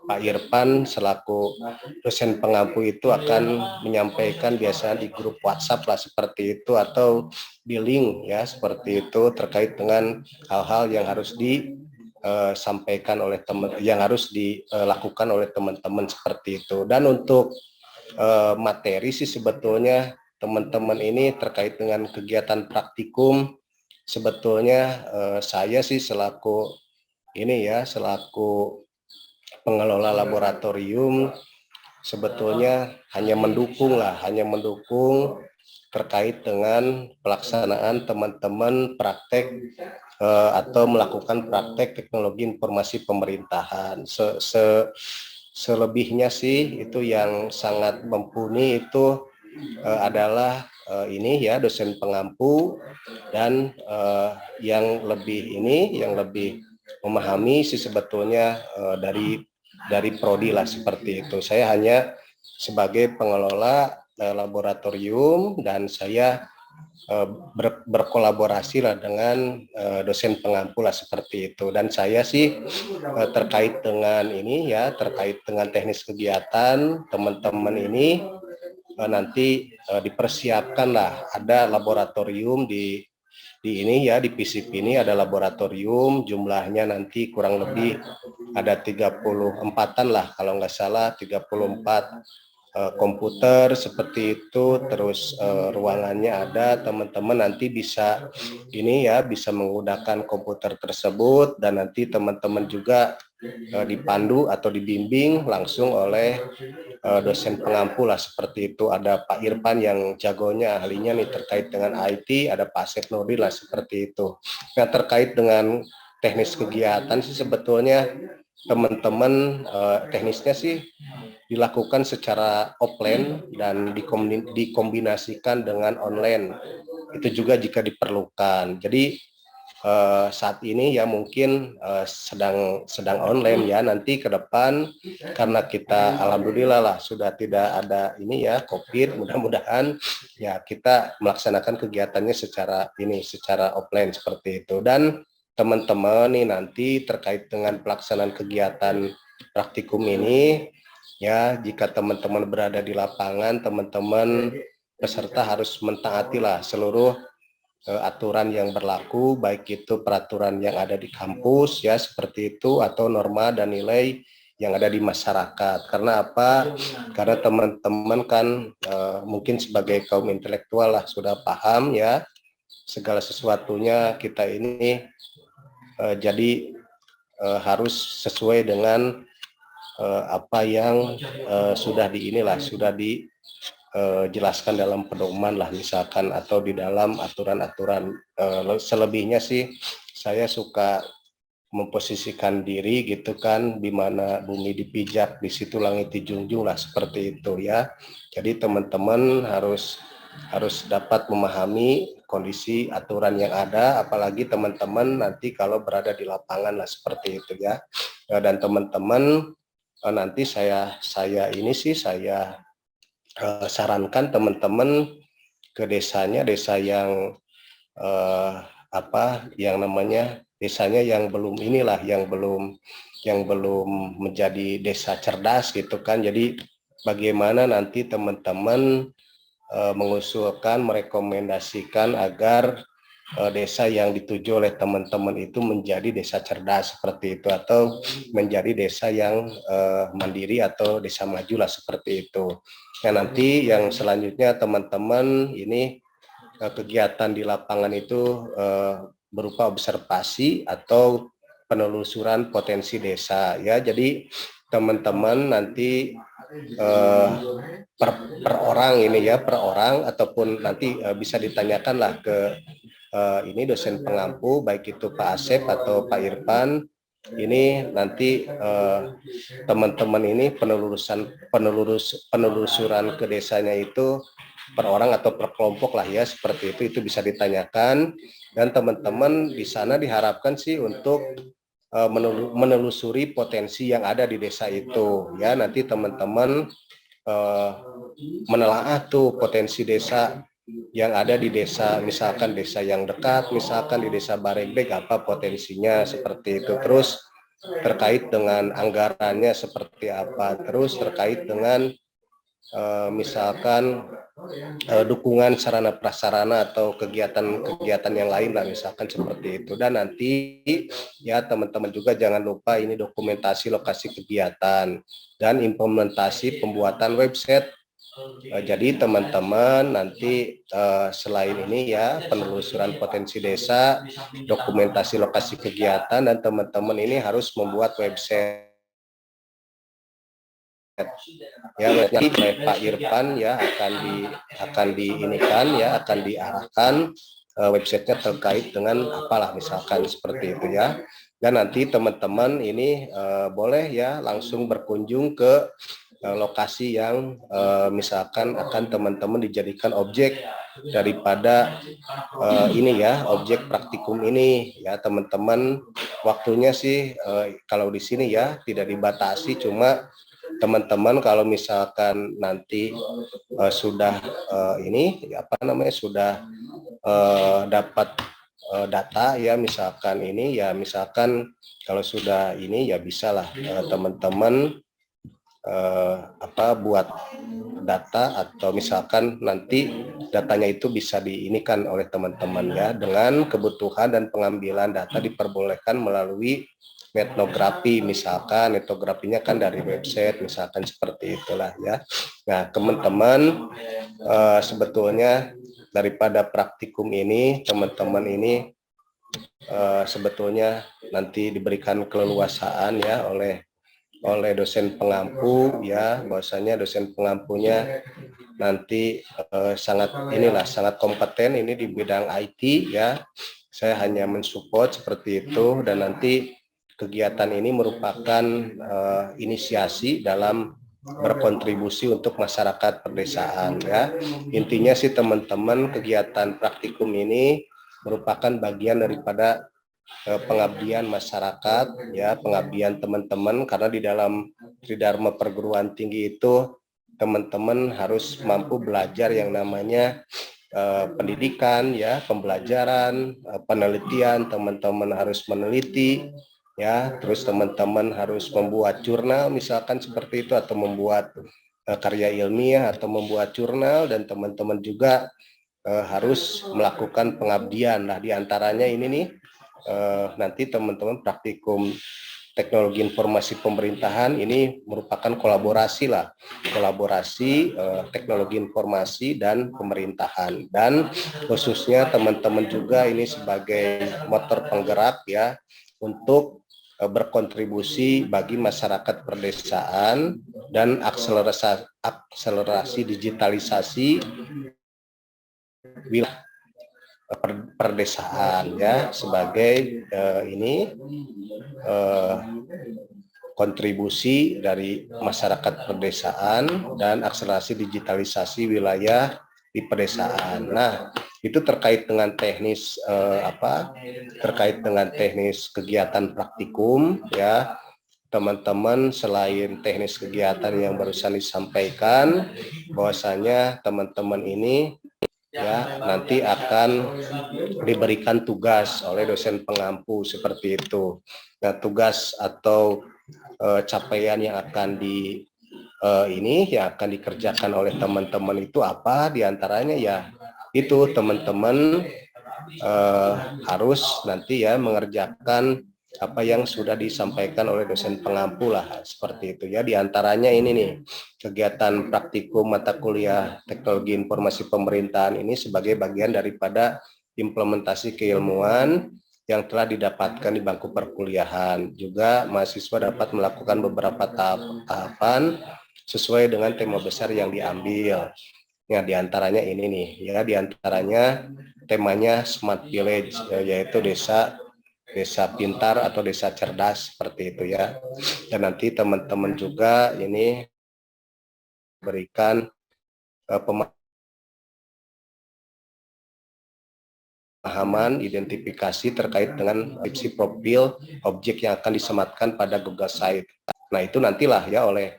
Pak Irfan selaku dosen pengampu itu akan menyampaikan biasanya di grup WhatsApp lah seperti itu, atau di link ya seperti itu, terkait dengan hal-hal yang harus disampaikan oleh teman, yang harus dilakukan oleh teman-teman seperti itu. Dan untuk materi sih sebetulnya teman-teman ini terkait dengan kegiatan praktikum, sebetulnya saya sih selaku pengelola laboratorium sebetulnya hanya mendukung terkait dengan pelaksanaan teman-teman praktek atau melakukan praktek teknologi informasi pemerintahan. Selebihnya sih itu yang sangat mumpuni itu adalah ini ya dosen pengampu, dan yang lebih memahami sih sebetulnya dari prodi lah seperti itu. Saya hanya sebagai pengelola laboratorium, dan saya berkolaborasi lah dengan dosen pengampu lah seperti itu. Dan saya sih terkait dengan ini ya, terkait dengan teknis kegiatan teman-teman ini nanti dipersiapkan lah, ada laboratorium di ini ya, di PISIP ini ada laboratorium, jumlahnya nanti kurang lebih ada 34-an lah kalau nggak salah, 34 komputer seperti itu. Terus ruangannya ada, teman-teman nanti bisa ini ya, bisa menggunakan komputer tersebut, dan nanti teman-teman juga dipandu atau dibimbing langsung oleh dosen pengampu lah seperti itu. Ada Pak Irfan yang jagonya, ahlinya nih terkait dengan IT, ada Pak Asep Nurdin lah seperti itu. Nah, terkait dengan teknis kegiatan sih sebetulnya teman-teman teknisnya sih dilakukan secara offline dan dikombinasikan dengan online. Itu juga jika diperlukan. Jadi saat ini ya mungkin sedang online ya, nanti ke depan karena kita alhamdulillah lah sudah tidak ada ini ya COVID, mudah-mudahan ya kita melaksanakan kegiatannya secara offline seperti itu. Dan teman-teman nih nanti terkait dengan pelaksanaan kegiatan praktikum ini ya, jika teman-teman berada di lapangan, teman-teman peserta harus mentaatilah seluruh aturan yang berlaku, baik itu peraturan yang ada di kampus ya seperti itu, atau norma dan nilai yang ada di masyarakat. Karena apa? Karena teman-teman kan mungkin sebagai kaum intelektual lah sudah paham ya, segala sesuatunya kita ini jadi harus sesuai dengan apa yang sudah dijelaskan dalam pedoman lah misalkan, atau di dalam aturan-aturan. Selebihnya sih saya suka memposisikan diri gitu kan, di mana bumi dipijak di situ langit dijunjung lah seperti itu ya. Jadi teman-teman harus dapat memahami kondisi aturan yang ada, apalagi teman-teman nanti kalau berada di lapangan lah seperti itu ya. Dan teman-teman nanti saya sarankan teman-teman ke desanya, desa yang desanya yang belum yang belum menjadi desa cerdas gitu kan. Jadi bagaimana nanti teman-teman mengusulkan, merekomendasikan agar desa yang dituju oleh teman-teman itu menjadi desa cerdas seperti itu, atau menjadi desa yang mandiri atau desa maju lah seperti itu. Nah, nanti yang selanjutnya teman-teman ini kegiatan di lapangan itu berupa observasi atau penelusuran potensi desa ya. Jadi teman-teman nanti per orang ataupun nanti bisa ditanyakanlah ke ini dosen pengampu, baik itu Pak Asep atau Pak Irfan. Ini nanti teman-teman ini penelusuran ke desanya itu per orang atau per kelompok lah ya seperti itu bisa ditanyakan. Dan teman-teman di sana diharapkan sih untuk menelusuri potensi yang ada di desa itu ya. Nanti teman-teman menelaah tuh potensi desa yang ada di desa, misalkan desa yang dekat, misalkan di desa Baregbek apa potensinya seperti itu. Terus terkait dengan anggarannya seperti apa, terus terkait dengan misalkan dukungan sarana prasarana atau kegiatan-kegiatan yang lain lah, misalkan seperti itu. Dan nanti ya teman-teman juga jangan lupa ini dokumentasi lokasi kegiatan dan implementasi pembuatan website. Jadi teman-teman nanti selain ini ya penelusuran potensi desa, dokumentasi lokasi kegiatan, dan teman-teman ini harus membuat website. Ya, nanti oleh Pak Irfan ya akan diinikan ya, akan diarahkan websitenya terkait dengan apalah misalkan seperti itu ya. Dan nanti teman-teman ini boleh ya langsung berkunjung ke lokasi yang misalkan akan teman-teman dijadikan objek daripada ini ya, objek praktikum ini ya teman-teman. Waktunya sih kalau di sini ya tidak dibatasi, cuma teman-teman kalau misalkan nanti sudah ini apa namanya sudah dapat data ya, misalkan ini ya, misalkan kalau sudah ini ya bisalah teman-teman buat data, atau misalkan nanti datanya itu bisa diinikan oleh teman-teman ya, dengan kebutuhan dan pengambilan data diperbolehkan melalui etnografi, misalkan etnografinya kan dari website misalkan seperti itulah ya. Nah teman-teman sebetulnya daripada praktikum ini teman-teman ini sebetulnya nanti diberikan keleluasaan ya oleh dosen pengampu ya, bahwasanya dosen pengampunya nanti sangat kompeten ini di bidang IT ya. Saya hanya mensupport seperti itu, dan nanti kegiatan ini merupakan inisiasi dalam berkontribusi untuk masyarakat perdesaan ya. Intinya sih teman-teman, kegiatan praktikum ini merupakan bagian daripada pengabdian masyarakat ya, pengabdian teman-teman, karena di dalam Tridharma perguruan tinggi itu teman-teman harus mampu belajar yang namanya pendidikan ya, pembelajaran, penelitian, teman-teman harus meneliti ya, terus teman-teman harus membuat jurnal misalkan seperti itu, atau membuat karya ilmiah atau membuat jurnal, dan teman-teman juga harus melakukan pengabdian. Nah diantaranya ini nih nanti teman-teman praktikum teknologi informasi pemerintahan ini merupakan kolaborasi teknologi informasi dan pemerintahan, dan khususnya teman-teman juga ini sebagai motor penggerak ya untuk berkontribusi bagi masyarakat perdesaan dan akselerasi digitalisasi wilayah perdesaan ya, sebagai kontribusi dari masyarakat perdesaan dan akselerasi digitalisasi wilayah di pedesaan. Nah, itu terkait dengan teknis terkait dengan teknis kegiatan praktikum ya. Teman-teman, selain teknis kegiatan yang barusan disampaikan, bahwasanya teman-teman ini ya nanti akan diberikan tugas oleh dosen pengampu seperti itu. Nah, tugas atau capaian yang akan yang akan dikerjakan oleh teman-teman itu apa? Diantaranya ya itu teman-teman harus nanti ya mengerjakan apa yang sudah disampaikan oleh dosen pengampu lah, seperti itu ya. Diantaranya ini nih, kegiatan praktikum mata kuliah teknologi informasi pemerintahan ini sebagai bagian daripada implementasi keilmuan yang telah didapatkan di bangku perkuliahan. Juga mahasiswa dapat melakukan beberapa tahapan sesuai dengan tema besar yang diambil. Ya, diantaranya ini nih ya, diantaranya temanya Smart Village, yaitu desa pintar atau desa cerdas seperti itu ya. Dan nanti teman-teman juga ini berikan pemahaman identifikasi terkait dengan deskripsi profil objek yang akan disematkan pada Google Site. Nah, itu nantilah ya oleh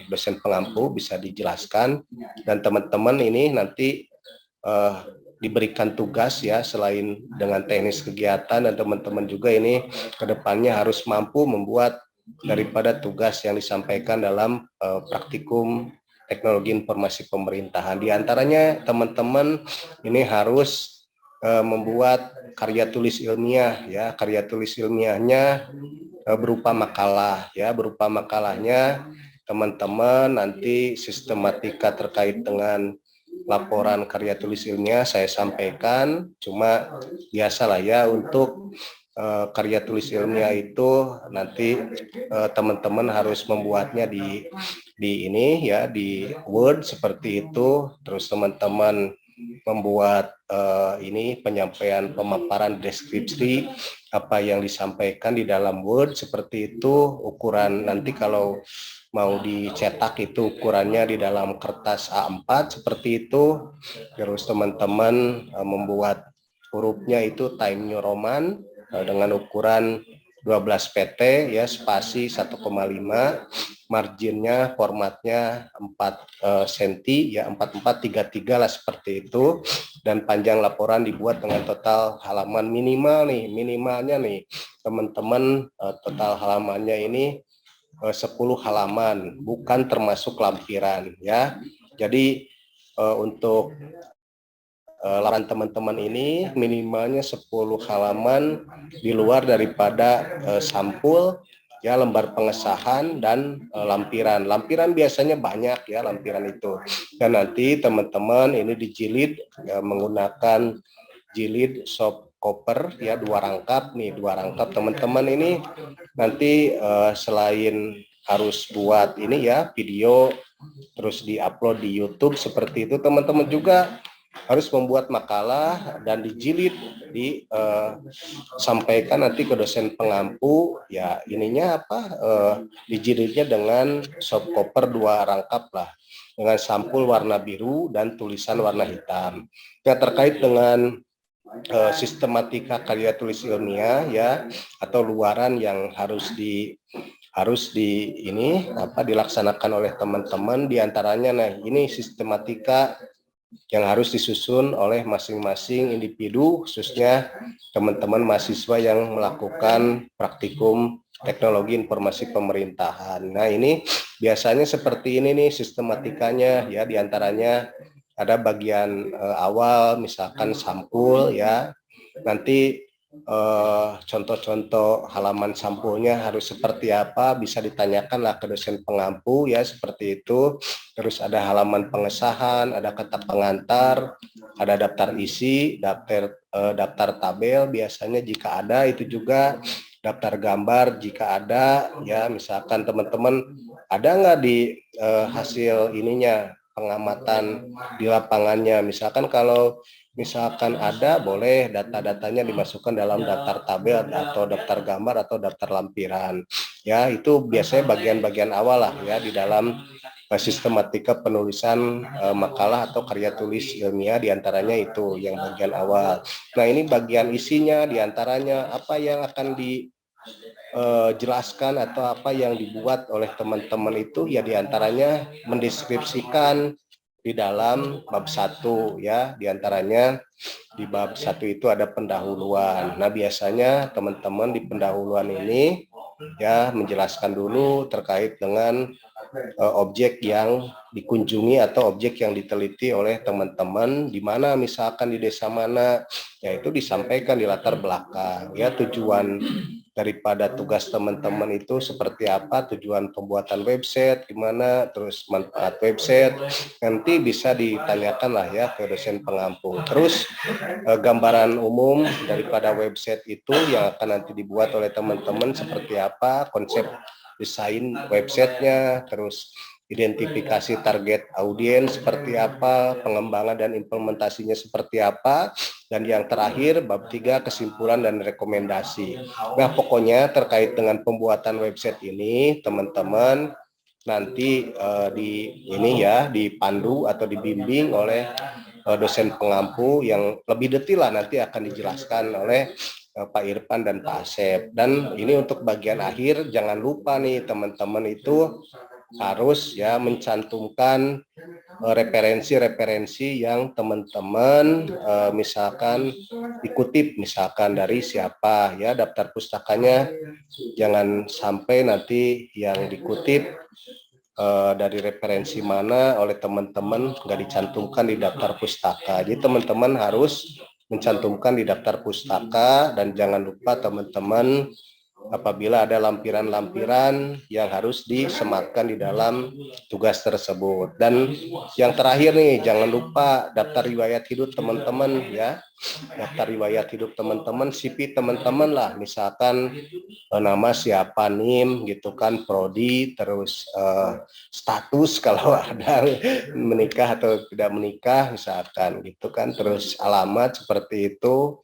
dosen pengampu bisa dijelaskan, dan teman-teman ini nanti diberikan tugas ya, selain dengan teknis kegiatan, dan teman-teman juga ini kedepannya harus mampu membuat daripada tugas yang disampaikan dalam praktikum teknologi informasi pemerintahan. Di antaranya teman-teman ini harus membuat karya tulis ilmiah ya, karya tulis ilmiahnya berupa makalah ya, berupa makalahnya teman-teman nanti sistematika terkait dengan laporan karya tulis ilmiah saya sampaikan, cuma biasalah ya untuk karya tulis ilmiah itu nanti teman-teman harus membuatnya di ini ya, di Word seperti itu, terus teman-teman membuat ini penyampaian pemaparan deskripsi apa yang disampaikan di dalam Word seperti itu, ukuran nanti kalau mau dicetak itu ukurannya di dalam kertas A4 seperti itu, terus teman-teman membuat hurufnya itu Times New Roman dengan ukuran 12 pt ya, spasi 1,5, marginnya formatnya 4 cm ya, 4433 lah seperti itu, dan panjang laporan dibuat dengan total halaman minimalnya nih teman-teman, total halamannya ini 10 halaman, bukan termasuk lampiran ya. Jadi untuk laporan teman-teman ini minimalnya 10 halaman di luar daripada sampul ya, lembar pengesahan dan lampiran. Lampiran biasanya banyak ya, lampiran itu. Dan nanti teman-teman ini dijilid ya, menggunakan jilid soft koper ya, 2 rangkap nih, 2 rangkap teman-teman ini nanti selain harus buat ini ya video terus diupload di YouTube seperti itu, teman-teman juga harus membuat makalah dan dijilid disampaikan nanti ke dosen pengampu ya, ininya apa dijilidnya dengan soft cover 2 rangkap lah dengan sampul warna biru dan tulisan warna hitam. Ya, terkait dengan sistematika karya tulis ilmiah ya, atau luaran yang harus ini apa dilaksanakan oleh teman-teman, diantaranya nah ini sistematika yang harus disusun oleh masing-masing individu, khususnya teman-teman mahasiswa yang melakukan praktikum teknologi informasi pemerintahan. Nah ini biasanya seperti ini nih sistematikanya ya, diantaranya ada bagian awal misalkan sampul ya, nanti contoh-contoh halaman sampulnya harus seperti apa bisa ditanyakanlah ke dosen pengampu ya, seperti itu. Terus ada halaman pengesahan, ada kata pengantar, ada daftar isi, daftar tabel biasanya jika ada, itu juga daftar gambar jika ada ya, misalkan teman-teman ada nggak di hasil ininya pengamatan di lapangannya, misalkan kalau misalkan ada, boleh data-datanya dimasukkan dalam daftar tabel atau daftar gambar atau daftar lampiran. Ya, itu biasanya bagian-bagian awal lah ya di dalam sistematika penulisan makalah atau karya tulis ilmiah, diantaranya itu yang bagian awal. Nah, ini bagian isinya diantaranya apa yang akan dijelaskan atau apa yang dibuat oleh teman-teman itu ya, diantaranya mendeskripsikan di dalam bab 1 ya, diantaranya di bab 1 itu ada pendahuluan. Nah biasanya teman-teman di pendahuluan ini ya menjelaskan dulu terkait dengan objek yang dikunjungi atau objek yang diteliti oleh teman-teman di mana, misalkan di desa mana, yaitu disampaikan di latar belakang ya, tujuan daripada tugas teman-teman itu seperti apa, tujuan pembuatan website gimana, terus manfaat website, nanti bisa ditanyakan lah ya ke dosen pengampu. Terus gambaran umum daripada website itu yang akan nanti dibuat oleh teman-teman seperti apa, konsep desain websitenya, terus identifikasi target audiens seperti apa, pengembangan dan implementasinya seperti apa, dan yang terakhir bab 3 kesimpulan dan rekomendasi. Nah pokoknya terkait dengan pembuatan website ini teman-teman nanti dipandu atau dibimbing oleh dosen pengampu yang lebih detail lah, nanti akan dijelaskan oleh Pak Irfan dan Pak Asep. Dan ini untuk bagian akhir jangan lupa nih teman-teman itu harus ya mencantumkan referensi-referensi yang teman-teman misalkan dikutip misalkan dari siapa ya, daftar pustakanya jangan sampai nanti yang dikutip dari referensi mana oleh teman-teman nggak dicantumkan di daftar pustaka. Jadi teman-teman harus mencantumkan di daftar pustaka, dan jangan lupa teman-teman apabila ada lampiran-lampiran yang harus disematkan di dalam tugas tersebut. Dan yang terakhir nih, jangan lupa daftar riwayat hidup teman-teman ya. Daftar riwayat hidup teman-teman, CV teman-teman lah, misalkan nama siapa, NIM gitu kan, prodi, terus status kalau ada menikah atau tidak menikah misalkan gitu kan, terus alamat seperti itu.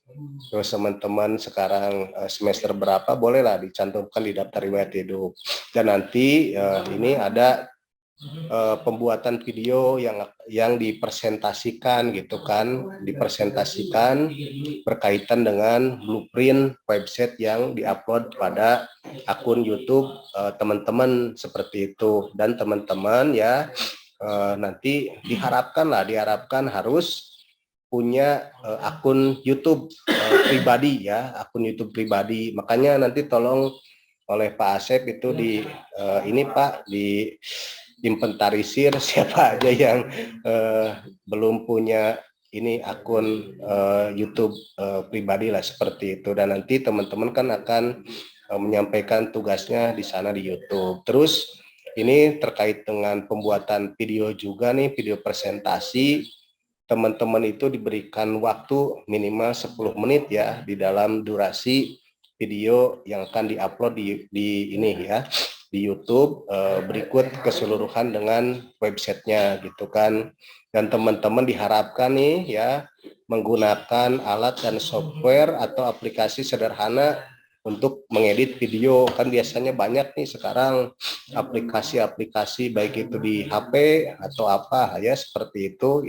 Terus teman-teman sekarang semester berapa, bolehlah dicantumkan di daftar riwayat hidup. Dan nanti ini ada pembuatan video yang dipresentasikan gitu kan, dipresentasikan berkaitan dengan blueprint website yang diupload pada akun YouTube teman-teman seperti itu. Dan teman-teman ya nanti diharapkan harus punya akun YouTube pribadi ya, akun YouTube pribadi. Makanya nanti tolong oleh Pak Asep itu ini Pak diinventarisir siapa aja yang belum punya ini akun YouTube pribadi lah seperti itu. Dan nanti teman-teman kan akan menyampaikan tugasnya di sana di YouTube. Terus ini terkait dengan pembuatan video juga nih, video presentasi. Teman-teman itu diberikan waktu minimal 10 menit ya di dalam durasi video yang akan diupload di ini ya, di YouTube berikut keseluruhan dengan websitenya gitu kan. Dan teman-teman diharapkan nih ya menggunakan alat dan software atau aplikasi sederhana untuk mengedit video. Kan biasanya banyak nih sekarang aplikasi-aplikasi baik itu di HP atau apa ya seperti itu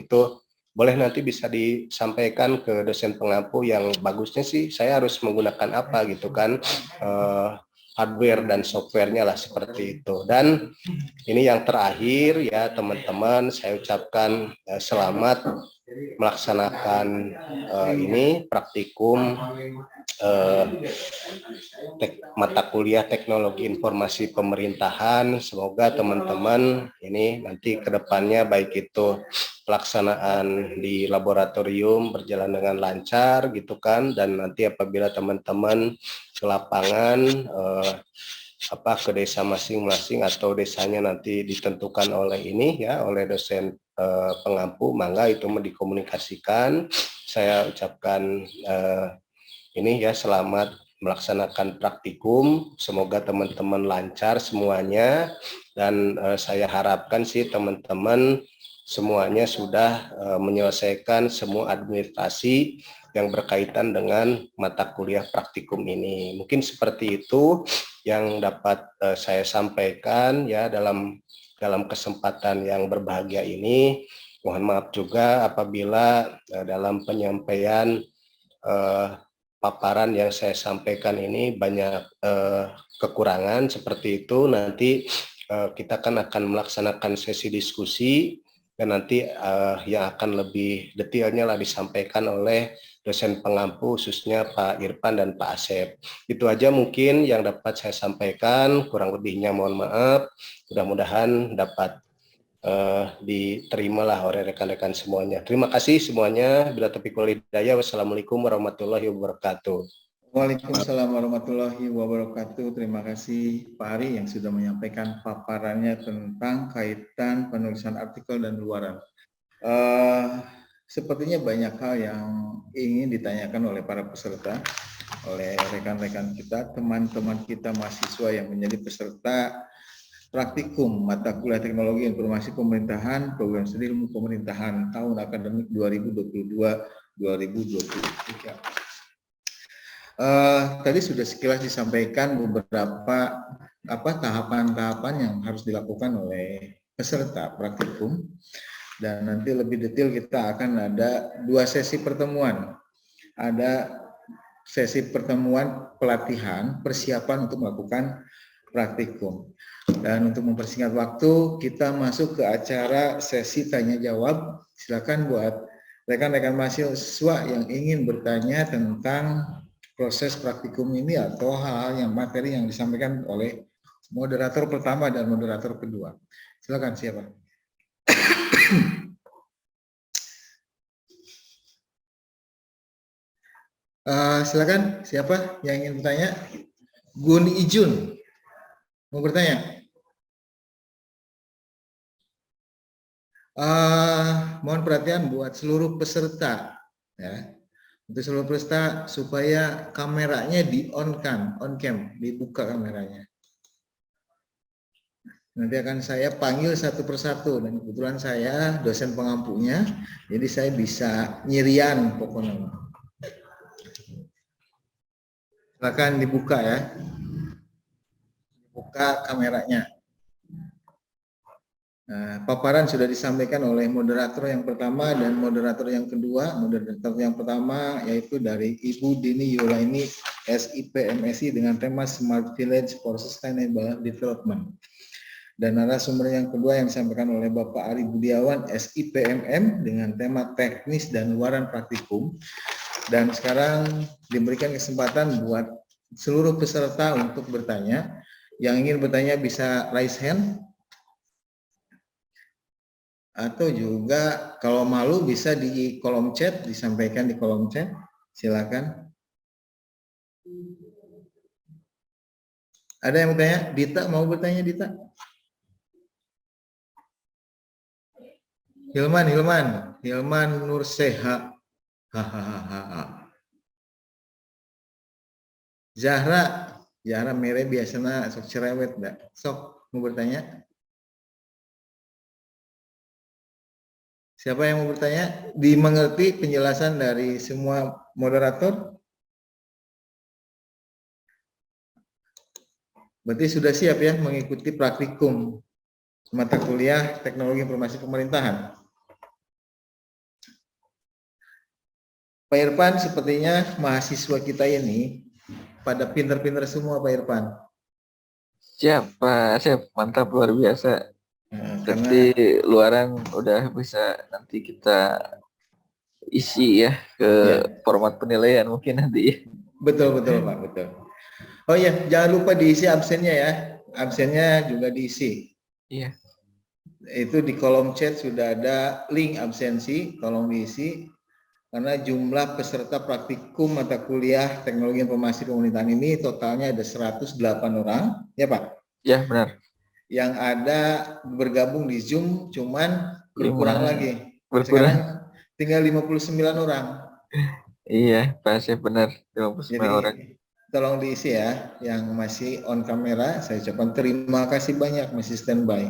boleh nanti bisa disampaikan ke dosen pengampu yang bagusnya sih saya harus menggunakan apa gitu kan, hardware dan softwarenya lah seperti itu. Dan ini yang terakhir ya teman-teman, saya ucapkan selamat melaksanakan ini praktikum mata kuliah teknologi informasi pemerintahan. Semoga teman-teman ini nanti ke depannya baik itu pelaksanaan di laboratorium berjalan dengan lancar gitu kan, dan nanti apabila teman-teman ke lapangan ke desa masing-masing atau desanya nanti ditentukan oleh ini ya oleh dosen pengampu, mangga itu dikomunikasikan. Saya ucapkan ini ya selamat melaksanakan praktikum, semoga teman-teman lancar semuanya, dan saya harapkan sih teman-teman semuanya sudah menyelesaikan semua administrasi yang berkaitan dengan mata kuliah praktikum ini. Mungkin seperti itu yang dapat saya sampaikan ya dalam kesempatan yang berbahagia ini. Mohon maaf juga apabila dalam penyampaian paparan yang saya sampaikan ini banyak kekurangan seperti itu. Nanti kita akan melaksanakan sesi diskusi, dan nanti yang akan lebih detailnya lah disampaikan oleh dosen pengampu khususnya Pak Irfan dan Pak Asep. Itu aja mungkin yang dapat saya sampaikan, kurang lebihnya mohon maaf. Mudah-mudahan dapat diterimalah oleh rekan-rekan semuanya. Terima kasih semuanya. Bila taufiq wal hidayah. Wassalamualaikum warahmatullahi wabarakatuh. Waalaikumsalam warahmatullahi wabarakatuh. Terima kasih Pak Ari yang sudah menyampaikan paparannya tentang kaitan penulisan artikel dan luaran. Sepertinya banyak hal yang ingin ditanyakan oleh para peserta, oleh rekan-rekan kita, teman-teman kita mahasiswa yang menjadi peserta praktikum mata kuliah teknologi informasi pemerintahan program studi ilmu pemerintahan tahun akademik 2022-2023. Tadi sudah sekilas disampaikan beberapa tahapan-tahapan yang harus dilakukan oleh peserta praktikum, dan nanti lebih detail kita akan ada 2 sesi pertemuan. Ada sesi pertemuan pelatihan persiapan untuk melakukan praktikum. Dan untuk mempersingkat waktu, kita masuk ke acara sesi tanya jawab. Silakan buat rekan-rekan mahasiswa yang ingin bertanya tentang proses praktikum ini atau hal-hal yang materi yang disampaikan oleh moderator pertama dan moderator kedua. Silakan siapa? Silakan siapa yang ingin bertanya? Gun Ijun mau bertanya? Mohon perhatian buat seluruh peserta ya. Untuk seluruh peserta supaya kameranya di-on-kan, on cam, dibuka kameranya. Nanti akan saya panggil satu persatu dan kebetulan saya dosen pengampunya, jadi saya bisa nyirian pokoknya. Silakan dibuka ya. Buka kameranya. Nah, paparan sudah disampaikan oleh moderator yang pertama dan moderator yang kedua. Moderator yang pertama yaitu dari Ibu Dini Yulaini, SIP/MSI dengan tema Smart Village for Sustainable Development. Dan narasumber yang kedua yang disampaikan oleh Bapak Ari Budiawan, SIPMM dengan tema Teknis dan Luaran Praktikum. Dan sekarang diberikan kesempatan buat seluruh peserta untuk bertanya. Yang ingin bertanya bisa raise hand. Atau juga kalau malu bisa di kolom chat, disampaikan di kolom chat. Silakan. Ada yang bertanya? Dita mau bertanya, Dita? Hilman Nurseha. Hahaha. Zahra mere biasanya sok cerewet dah. Sok mau bertanya? Siapa yang mau bertanya? Dimengerti penjelasan dari semua moderator? Berarti sudah siap ya mengikuti praktikum mata kuliah Teknologi Informasi Pemerintahan. Pak Irfan, sepertinya mahasiswa kita ini pada pinter-pinter semua Pak Irfan. Siap, Pak Asep. Mantap, luar biasa. Karena luaran udah bisa nanti kita isi ya ke format penilaian mungkin nanti. Betul Pak, betul. Oh iya, jangan lupa diisi absennya ya. Absennya juga diisi. Iya. Itu di kolom chat sudah ada link absensi, tolong diisi. Karena jumlah peserta praktikum mata kuliah Teknologi Informasi Pemerintahan ini totalnya ada 108 orang, ya Pak? Ya, benar. Yang ada bergabung di Zoom cuman berkurang lagi. Berkurang. Sekarang tinggal 59 orang. Iya, Pak Asep benar, 59 Jadi, orang. Tolong diisi ya, yang masih on kamera, saya ucapkan terima kasih banyak masih standby.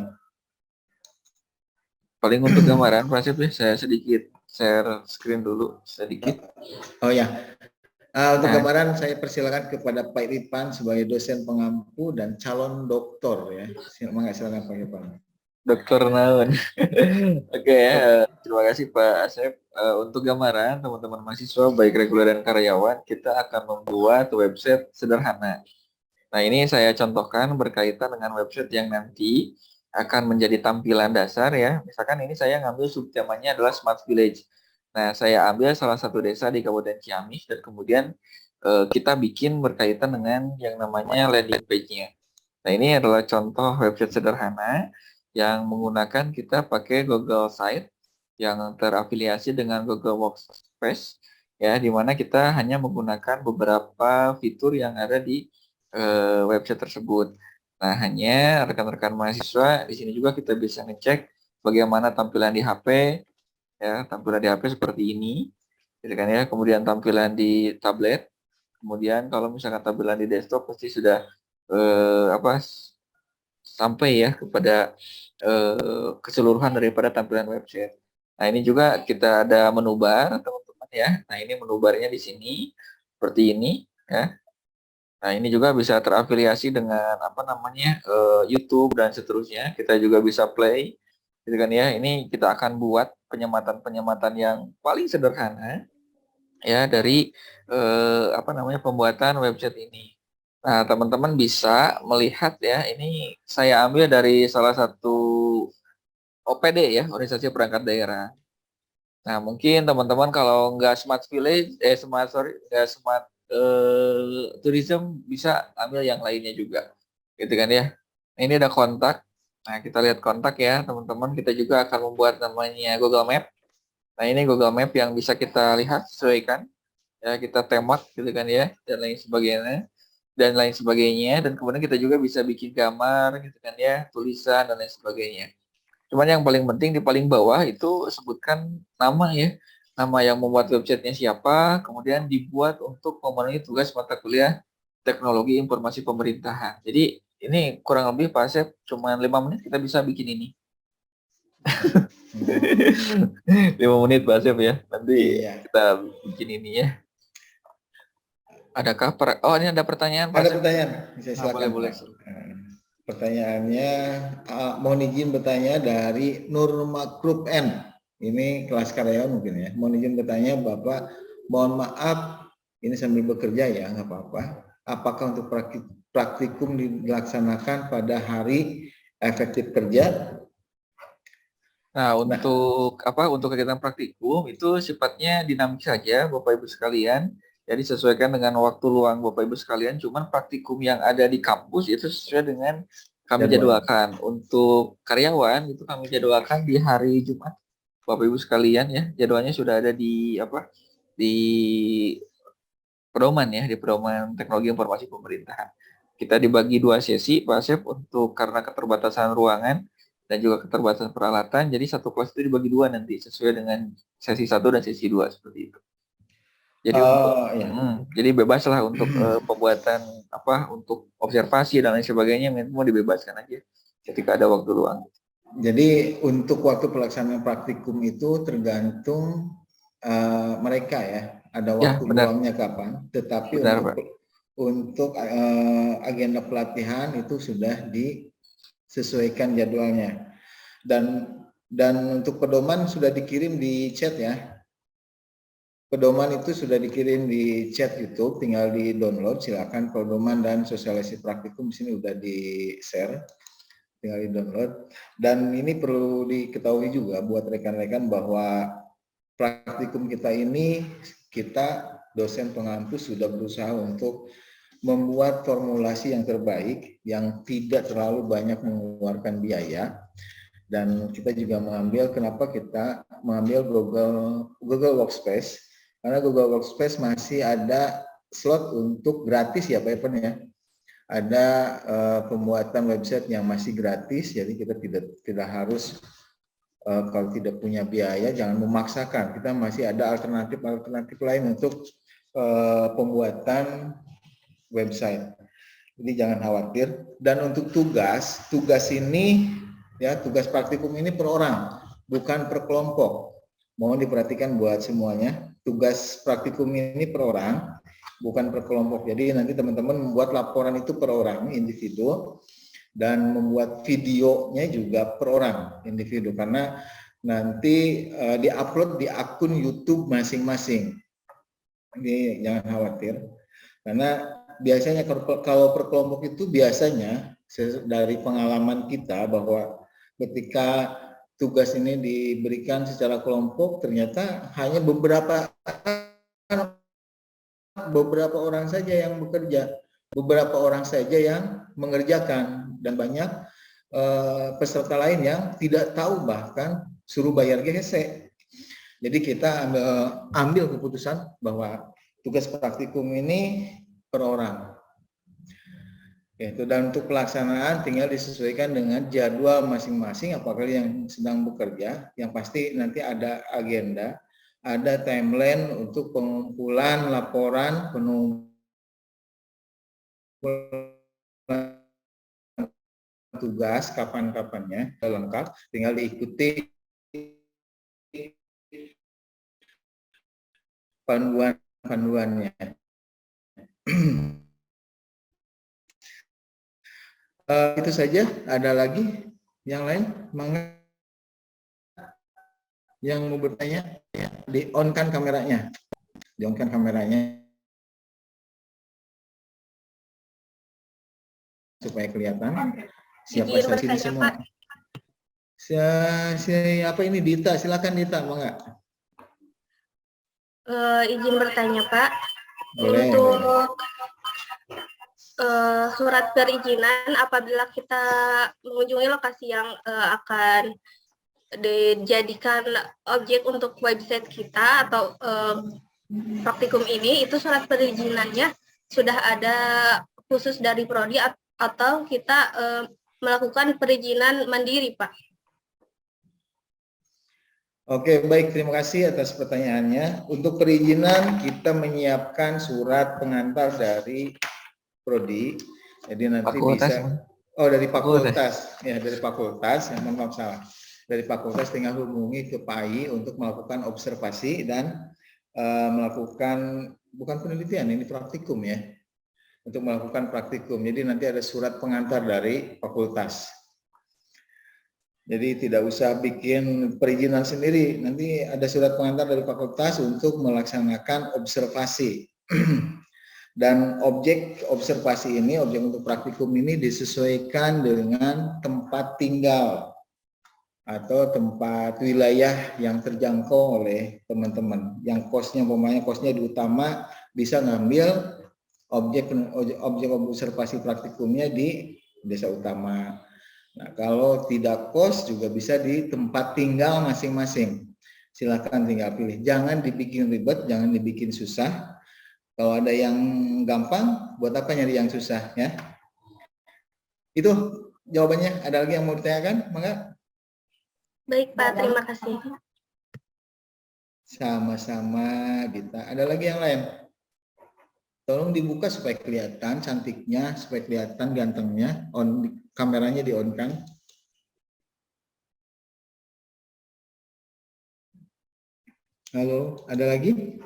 Paling untuk gambaran, Pak Asep, saya sedikit share screen dulu, sedikit. Oh ya, untuk gambaran saya persilakan kepada Pak Irfan sebagai dosen pengampu dan calon doktor ya. Silakan Pak Irfan. Dokter Naun. Oke ya, terima kasih Pak Asep. Untuk gambaran teman-teman mahasiswa baik reguler dan karyawan, kita akan membuat website sederhana. Nah ini saya contohkan berkaitan dengan website yang nanti akan menjadi tampilan dasar ya. Misalkan ini saya ngambil subtemanya adalah Smart Village. Nah saya ambil salah satu desa di Kabupaten Ciamis dan kemudian kita bikin berkaitan dengan yang namanya landing page-nya. Nah ini adalah contoh website sederhana yang menggunakan kita pakai Google Site yang terafiliasi dengan Google Workspace ya, di mana kita hanya menggunakan beberapa fitur yang ada di website tersebut. Nah, hanya rekan-rekan mahasiswa di sini juga kita bisa ngecek bagaimana tampilan di HP ya, tampilan di HP seperti ini, gitu kan ya. Kemudian tampilan di tablet, kemudian kalau misalkan tampilan di desktop pasti sudah sampai ya kepada keseluruhan daripada tampilan website. Nah ini juga kita ada menu bar teman-teman ya. Nah ini menu barnya di sini seperti ini ya. Nah ini juga bisa terafiliasi dengan YouTube dan seterusnya. Kita juga bisa play, gitu kan ya. Ini kita akan buat penyematan yang paling sederhana ya dari pembuatan website ini. Nah, teman-teman bisa melihat ya, ini saya ambil dari salah satu OPD ya, organisasi perangkat daerah. Nah, mungkin teman-teman kalau nggak smart village, nggak smart tourism, bisa ambil yang lainnya juga, gitu kan ya. Ini ada kontak. Nah, kita lihat kontak ya, teman-teman. Kita juga akan membuat namanya Google Map. Nah, ini Google Map yang bisa kita lihat, sesuaikan. Ya, kita tembak, gitu kan ya, dan lain sebagainya. Dan kemudian kita juga bisa bikin gambar, gitu kan ya, tulisan, dan lain sebagainya. Cuman yang paling penting di paling bawah itu sebutkan nama ya, nama yang membuat websitenya siapa, kemudian dibuat untuk memenuhi tugas mata kuliah teknologi informasi pemerintahan. Jadi ini kurang lebih Pak Asep cuma 5 menit kita bisa bikin ini. 5 menit Pak Asep ya, nanti Iya. kita bikin ini ya. Adakah ini ada pertanyaan Pak Ada Asep? pertanyaan? Bisa silakan, boleh. Pak. Pertanyaannya, mohon izin bertanya dari Nurma Group N. Ini kelas karyawan mungkin ya. Mohon izin bertanya, Bapak, mohon maaf, ini sambil bekerja ya, nggak apa-apa. Apakah untuk praktikum dilaksanakan pada hari efektif kerja? Nah, untuk kegiatan praktikum itu sifatnya dinamik saja, Bapak Ibu sekalian. Jadi sesuaikan dengan waktu luang Bapak Ibu sekalian. Cuman praktikum yang ada di kampus itu sesuai dengan kami Jadwal. jadwalkan. Untuk karyawan itu kami jadwalkan di hari Jumat, Bapak Ibu sekalian ya. Jadwalnya sudah ada di pedoman ya, di pedoman teknologi informasi pemerintahan. Kita dibagi 2 sesi, Pak Asep, untuk karena keterbatasan ruangan dan juga keterbatasan peralatan, jadi satu kelas itu dibagi 2 nanti, sesuai dengan sesi 1 dan sesi 2 seperti itu. Jadi Ya. jadi bebas lah untuk pembuatan untuk observasi dan lain sebagainya, mau dibebaskan aja ketika ada waktu luang. Jadi untuk waktu pelaksanaan praktikum itu tergantung mereka ya, ada waktu luangnya kapan. Tetapi untuk agenda pelatihan itu sudah disesuaikan jadwalnya. Dan untuk pedoman sudah dikirim di chat ya. Pedoman itu sudah dikirim di chat YouTube, tinggal di download. Silakan pedoman dan sosialisasi praktikum di sini udah di share, tinggal di download. Dan ini perlu diketahui juga buat rekan-rekan bahwa praktikum kita ini, kita dosen pengampu sudah berusaha untuk membuat formulasi yang terbaik, yang tidak terlalu banyak mengeluarkan biaya. Dan kita juga kenapa kita mengambil Google Workspace, karena Google Workspace masih ada slot untuk gratis ya Pak Evan ya. Ada pembuatan website yang masih gratis, jadi kita tidak harus kalau tidak punya biaya jangan memaksakan. Kita masih ada alternatif lain untuk pembuatan website. Jadi jangan khawatir. Dan untuk tugas ini ya, tugas praktikum ini per orang, bukan per kelompok. Mohon diperhatikan buat semuanya. Tugas praktikum ini per orang, bukan per kelompok. Jadi nanti teman-teman membuat laporan itu per orang, individu, dan membuat videonya juga per orang, individu, karena nanti diupload di akun YouTube masing-masing. Ini jangan khawatir, karena biasanya kalau per kelompok itu biasanya dari pengalaman kita bahwa ketika tugas ini diberikan secara kelompok ternyata hanya beberapa orang saja yang bekerja, beberapa orang saja yang mengerjakan, dan banyak peserta lain yang tidak tahu, bahkan suruh bayar GHC. Jadi kita ambil keputusan bahwa tugas praktikum ini per orang. Itu, dan untuk pelaksanaan tinggal disesuaikan dengan jadwal masing-masing, apakah yang sedang bekerja, yang pasti nanti ada agenda, ada timeline untuk pengumpulan laporan tugas, kapan-kapannya lengkap, tinggal diikuti panduannya. Itu saja. Ada lagi yang lain? Mangga yang mau bertanya, di on kan kameranya, supaya kelihatan. Siapa Izin saya sini bertanya, semua. Pak. Apa ini Dita? Silakan Dita, mau nggak? Izin bertanya, Pak. Boleh. Untuk surat perizinan apabila kita mengunjungi lokasi yang akan dijadikan objek untuk website kita atau praktikum ini, itu surat perizinannya sudah ada khusus dari prodi atau kita melakukan perizinan mandiri, Pak? Oke, baik. Terima kasih atas pertanyaannya. Untuk perizinan, kita menyiapkan surat pengantar dari prodi. Jadi nanti Fakultas, bisa. Bang. Oh, dari fakultas. Ya, dari fakultas. Ya, maaf salah. Dari fakultas tinggal hubungi ke PAI untuk melakukan observasi dan melakukan, bukan penelitian, ini praktikum ya. Untuk melakukan praktikum. Jadi nanti ada surat pengantar dari fakultas. Jadi tidak usah bikin perizinan sendiri. Nanti ada surat pengantar dari fakultas untuk melaksanakan observasi. Dan objek observasi ini, objek untuk praktikum ini disesuaikan dengan tempat tinggal atau tempat wilayah yang terjangkau oleh teman-teman. Yang kosnya di utama bisa ngambil objek observasi praktikumnya di desa utama. Nah, kalau tidak kos juga bisa di tempat tinggal masing-masing. Silakan tinggal pilih. Jangan dibikin ribet, jangan dibikin susah. Kalau ada yang gampang, buat apa nyari yang susah ya? Itu jawabannya. Ada lagi yang mau ditanyakan? Mangga. Baik, Pak. Terima kasih. Sama-sama, Dita. Ada lagi yang lain? Tolong dibuka supaya kelihatan cantiknya, supaya kelihatan gantengnya. Kameranya di-on kan. Halo, ada lagi?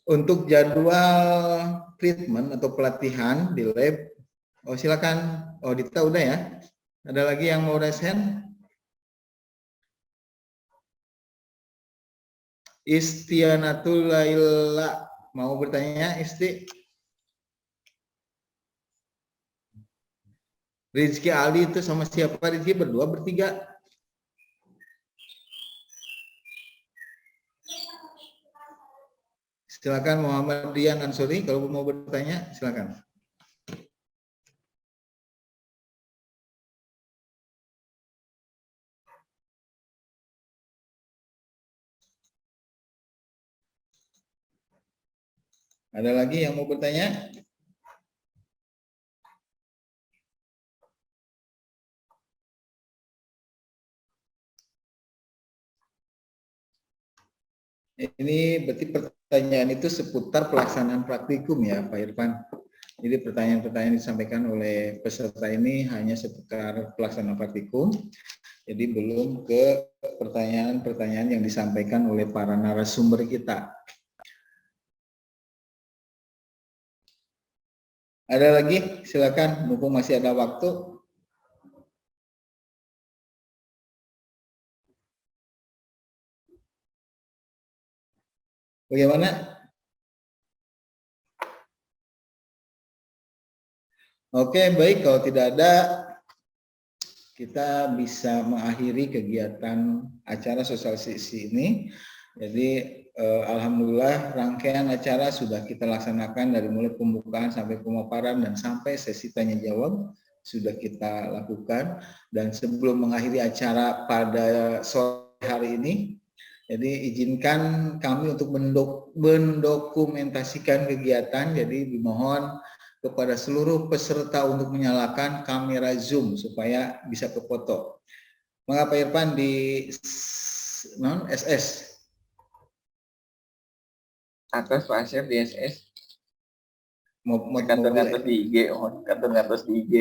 Untuk jadwal treatment atau pelatihan di lab, silakan. Oh, Dita udah ya. Ada lagi yang mau raise hand? Istianatul Laila mau bertanya, Isti? Rizky Ali itu sama siapa? Rizky berdua, bertiga? Silakan Muhammad Dian Ansori, kalau mau bertanya, silakan. Ada lagi yang mau bertanya? Ini berarti pertanyaan itu seputar pelaksanaan praktikum ya, Pak Irfan. Jadi pertanyaan-pertanyaan disampaikan oleh peserta ini hanya seputar pelaksanaan praktikum. Jadi belum ke pertanyaan-pertanyaan yang disampaikan oleh para narasumber kita. Ada lagi? Silakan, mumpung masih ada waktu. Bagaimana? Oke, baik. Kalau tidak ada, kita bisa mengakhiri kegiatan acara sosialisasi ini. Jadi, alhamdulillah rangkaian acara sudah kita laksanakan dari mulai pembukaan sampai pemaparan dan sampai sesi tanya jawab sudah kita lakukan. Dan sebelum mengakhiri acara pada sore hari ini, jadi izinkan kami untuk mendokumentasikan kegiatan. Jadi dimohon kepada seluruh peserta untuk menyalakan kamera Zoom supaya bisa kefoto. Mengapa Irfan di SS? Atas Pak Asep di SS. Kantor di IG, kantor di IG.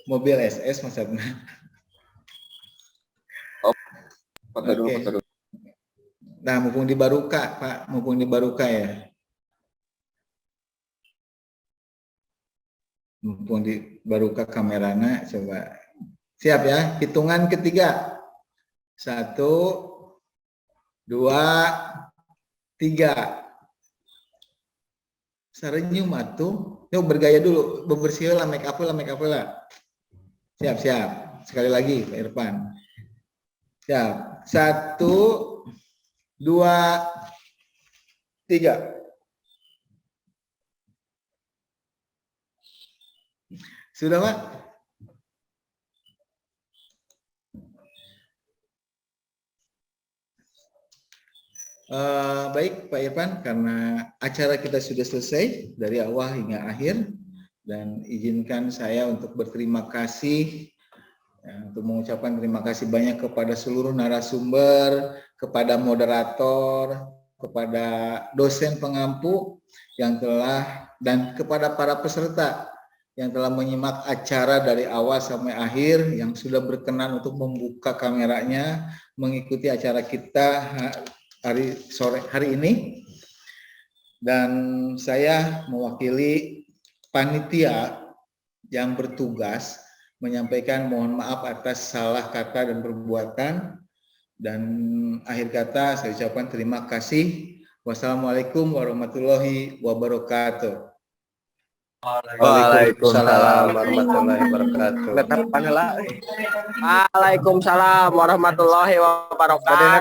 Mobil SS maksudnya. Foto dulu. Nah, mumpung di Baruka, Pak, mumpung di Baruka ya. Mumpung di Baruka kameranya, coba. Siap ya, hitungan ketiga. 1, 2, 3. Sarenyum atuh. Yuk bergaya dulu, bebersih lah, make up lah. Siap. Sekali lagi Pak Irfan. Siap. 1, 2, 3. Sudah, Pak? Baik Pak Irfan, karena acara kita sudah selesai dari awal hingga akhir, dan izinkan saya untuk berterima kasih, untuk mengucapkan terima kasih banyak kepada seluruh narasumber, kepada moderator, kepada dosen pengampu yang telah, dan kepada para peserta yang telah menyimak acara dari awal sampai akhir, yang sudah berkenan untuk membuka kameranya, mengikuti acara kita hari ini. Dan saya mewakili panitia yang bertugas menyampaikan mohon maaf atas salah kata dan perbuatan, dan akhir kata saya ucapkan terima kasih. Wassalamualaikum warahmatullahi wabarakatuh. Waalaikumsalam warahmatullahi wabarakatuh. Waalaikumsalam warahmatullahi wabarakatuh.